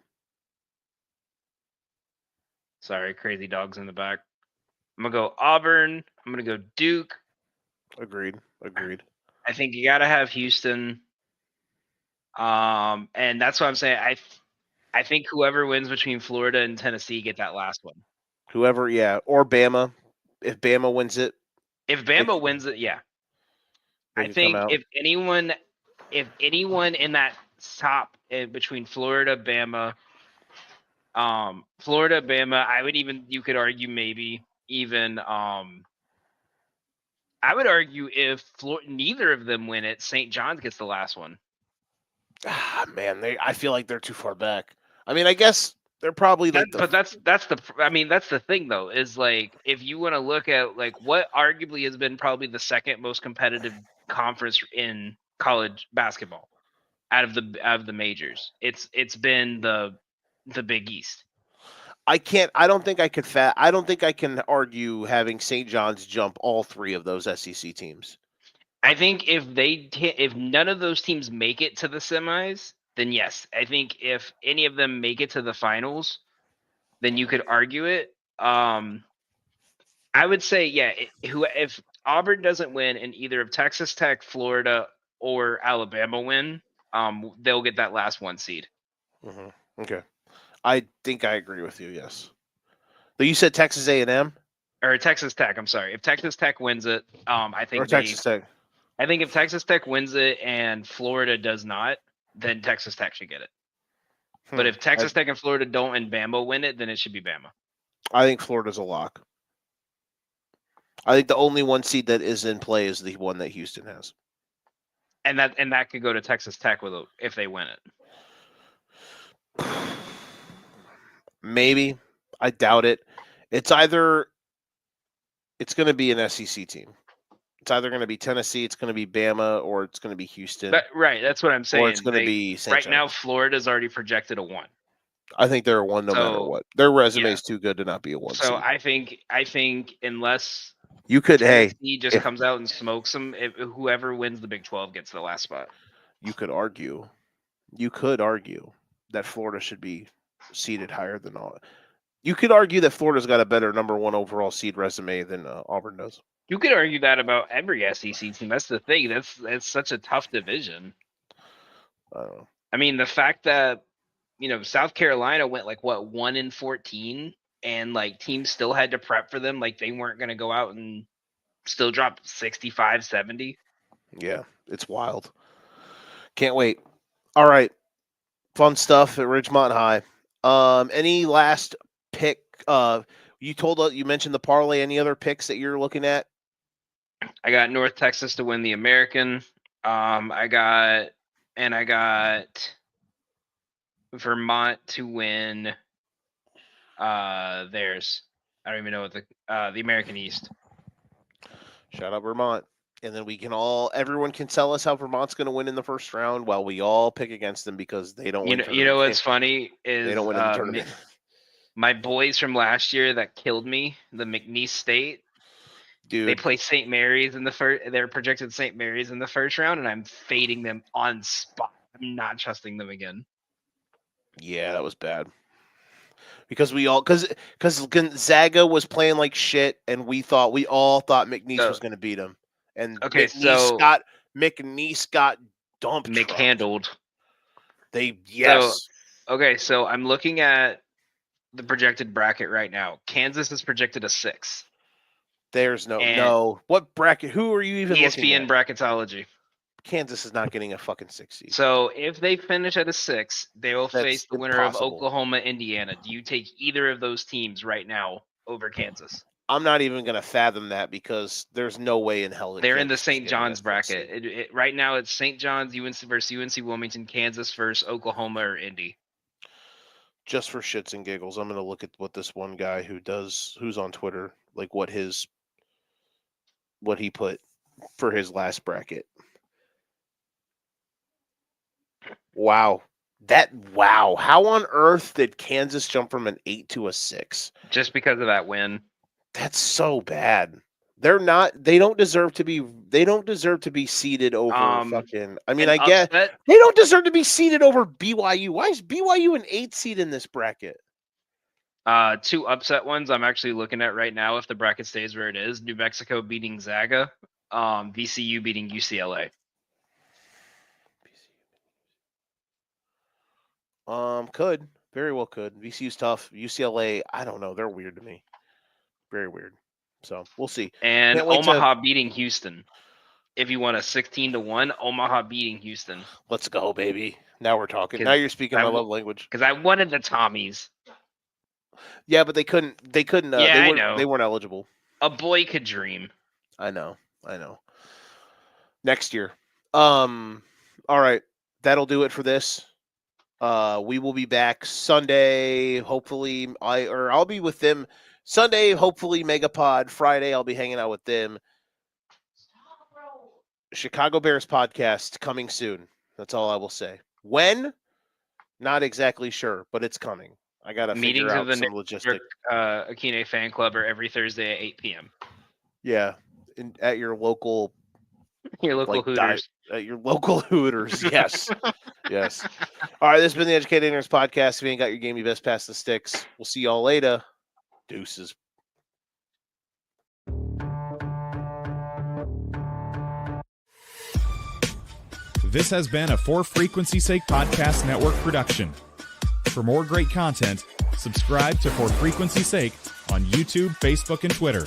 Speaker 2: Sorry, crazy dogs in the back. I'm going to go Auburn. I'm going to go Duke.
Speaker 1: Agreed.
Speaker 2: I think you got to have Houston. And that's what I'm saying. I think whoever wins between Florida and Tennessee get that last one.
Speaker 1: Whoever, yeah, or Bama. If Bama wins it,
Speaker 2: If Bama wins it, yeah. I think if anyone in that top between Florida, Bama, I would even, you could argue maybe even I would argue if neither of them win it, St. John's gets the last one.
Speaker 1: Ah, man, I feel like they're too far back. I mean, I guess they're probably like
Speaker 2: but that's the thing though, is like if you want to look at like what arguably has been probably the second most competitive conference in college basketball out of the majors, it's been the Big East.
Speaker 1: I don't think I can argue having St. John's jump all three of those SEC teams.
Speaker 2: I think if none of those teams make it to the semis, then yes. I think if any of them make it to the finals, then you could argue it. I would say, yeah, if Auburn doesn't win and either of Texas Tech, Florida, or Alabama win, they'll get that last one seed.
Speaker 1: Mm-hmm. Okay, I think I agree with you. Yes, but you said Texas A&M
Speaker 2: or Texas Tech. I'm sorry, if Texas Tech wins it, I think
Speaker 1: Texas Tech.
Speaker 2: I think if Texas Tech wins it and Florida does not, then Texas Tech should get it. But if Texas Tech and Florida don't and Bama win it, then it should be Bama.
Speaker 1: I think Florida's a lock. I think the only one seed that is in play is the one that Houston has.
Speaker 2: And that could go to Texas Tech if they win it.
Speaker 1: Maybe. I doubt it. It's going to be an SEC team. It's either going to be Tennessee, it's going to be Bama, or it's going to be Houston.
Speaker 2: Right, that's what I'm saying.
Speaker 1: Or it's going to be St.
Speaker 2: Right now, Florida's already projected a 1.
Speaker 1: I think they're a 1 no matter what. Their resume is too good to not be a 1
Speaker 2: So
Speaker 1: seed.
Speaker 2: I think unless
Speaker 1: you could,
Speaker 2: Tennessee just comes out and smokes them, whoever wins the Big 12 gets the last spot.
Speaker 1: You could argue that Florida should be seeded higher than all. You could argue that Florida's got a better number 1 overall seed resume than Auburn does.
Speaker 2: You could argue that about every SEC team. That's the thing. That's such a tough division. I mean, the fact that South Carolina went like 1-14, and like teams still had to prep for them, like they weren't going to go out and still drop 65, 70.
Speaker 1: Yeah, it's wild. Can't wait. All right, fun stuff at Ridgemont High. Any last pick? You mentioned the parlay. Any other picks that you're looking at?
Speaker 2: I got North Texas to win the American. I got Vermont to win theirs. I don't even know what the American East.
Speaker 1: Shout out Vermont. And then everyone can tell us how Vermont's going to win in the first round while we all pick against them because they don't win.
Speaker 2: You know what's funny is
Speaker 1: they don't win in the tournament.
Speaker 2: My boys from last year that killed me, the McNeese State. Dude. They play St. Mary's in the first. They're projected St. Mary's in the first round, and I'm fading them on spot. I'm not trusting them again.
Speaker 1: Yeah, that was bad. Because because Gonzaga was playing like shit, and we all thought McNeese was going to beat him, and McNeese got dumped,
Speaker 2: McHandled. So I'm looking at the projected bracket right now. Kansas is projected a 6.
Speaker 1: There's no. What bracket? Who are you even looking at?
Speaker 2: ESPN Bracketology.
Speaker 1: Kansas is not getting a fucking 6 seed.
Speaker 2: So if they finish at a 6, they will face the winner of Oklahoma, Indiana. Do you take either of those teams right now over Kansas?
Speaker 1: I'm not even going to fathom that because there's no way in hell.
Speaker 2: They're in the St. John's bracket. Right now it's St. John's, UNC versus UNC Wilmington, Kansas versus Oklahoma or Indy.
Speaker 1: Just for shits and giggles, I'm going to look at what this one guy who's on Twitter, like what he put for his last bracket. Wow. How on earth did Kansas jump from an 8 to a 6?
Speaker 2: Just because of that win.
Speaker 1: That's so bad. They don't deserve to be seeded over fucking. I mean, I guess they don't deserve to be seeded over BYU. Why is BYU an 8 seed in this bracket?
Speaker 2: 2 upset ones I'm actually looking at right now if the bracket stays where it is. New Mexico beating Zaga, VCU beating UCLA.
Speaker 1: Could. Very well could. VCU's tough. UCLA, I don't know. They're weird to me. Very weird. So we'll see.
Speaker 2: And
Speaker 1: Can't wait
Speaker 2: Omaha beating Houston. If you want a 16-1, Omaha beating Houston.
Speaker 1: Let's go, baby. Now we're talking. Now you're speaking my love language.
Speaker 2: Because I wanted the Tommies.
Speaker 1: Yeah, but they couldn't.
Speaker 2: Yeah, I know.
Speaker 1: They weren't eligible.
Speaker 2: A boy could dream.
Speaker 1: I know. Next year. All right. That'll do it for this. We will be back Sunday. Hopefully, I'll be with them Sunday. Hopefully, Megapod. Friday, I'll be hanging out with them. Chicago Bears podcast coming soon. That's all I will say. When? Not exactly sure, but it's coming. I gotta figure out some logistics.
Speaker 2: Akine fan club are every Thursday at 8 p.m.
Speaker 1: Yeah, at your local.
Speaker 2: Your local Hooters.
Speaker 1: At your local Hooters. Yes. Yes. All right. This has been the Educated Ignorance Podcast. If you ain't got your game, you best pass the sticks. We'll see y'all later. Deuces.
Speaker 3: This has been a For Frequency's Sake Podcast Network production. For more great content, subscribe to For Frequency's Sake on YouTube, Facebook, and Twitter.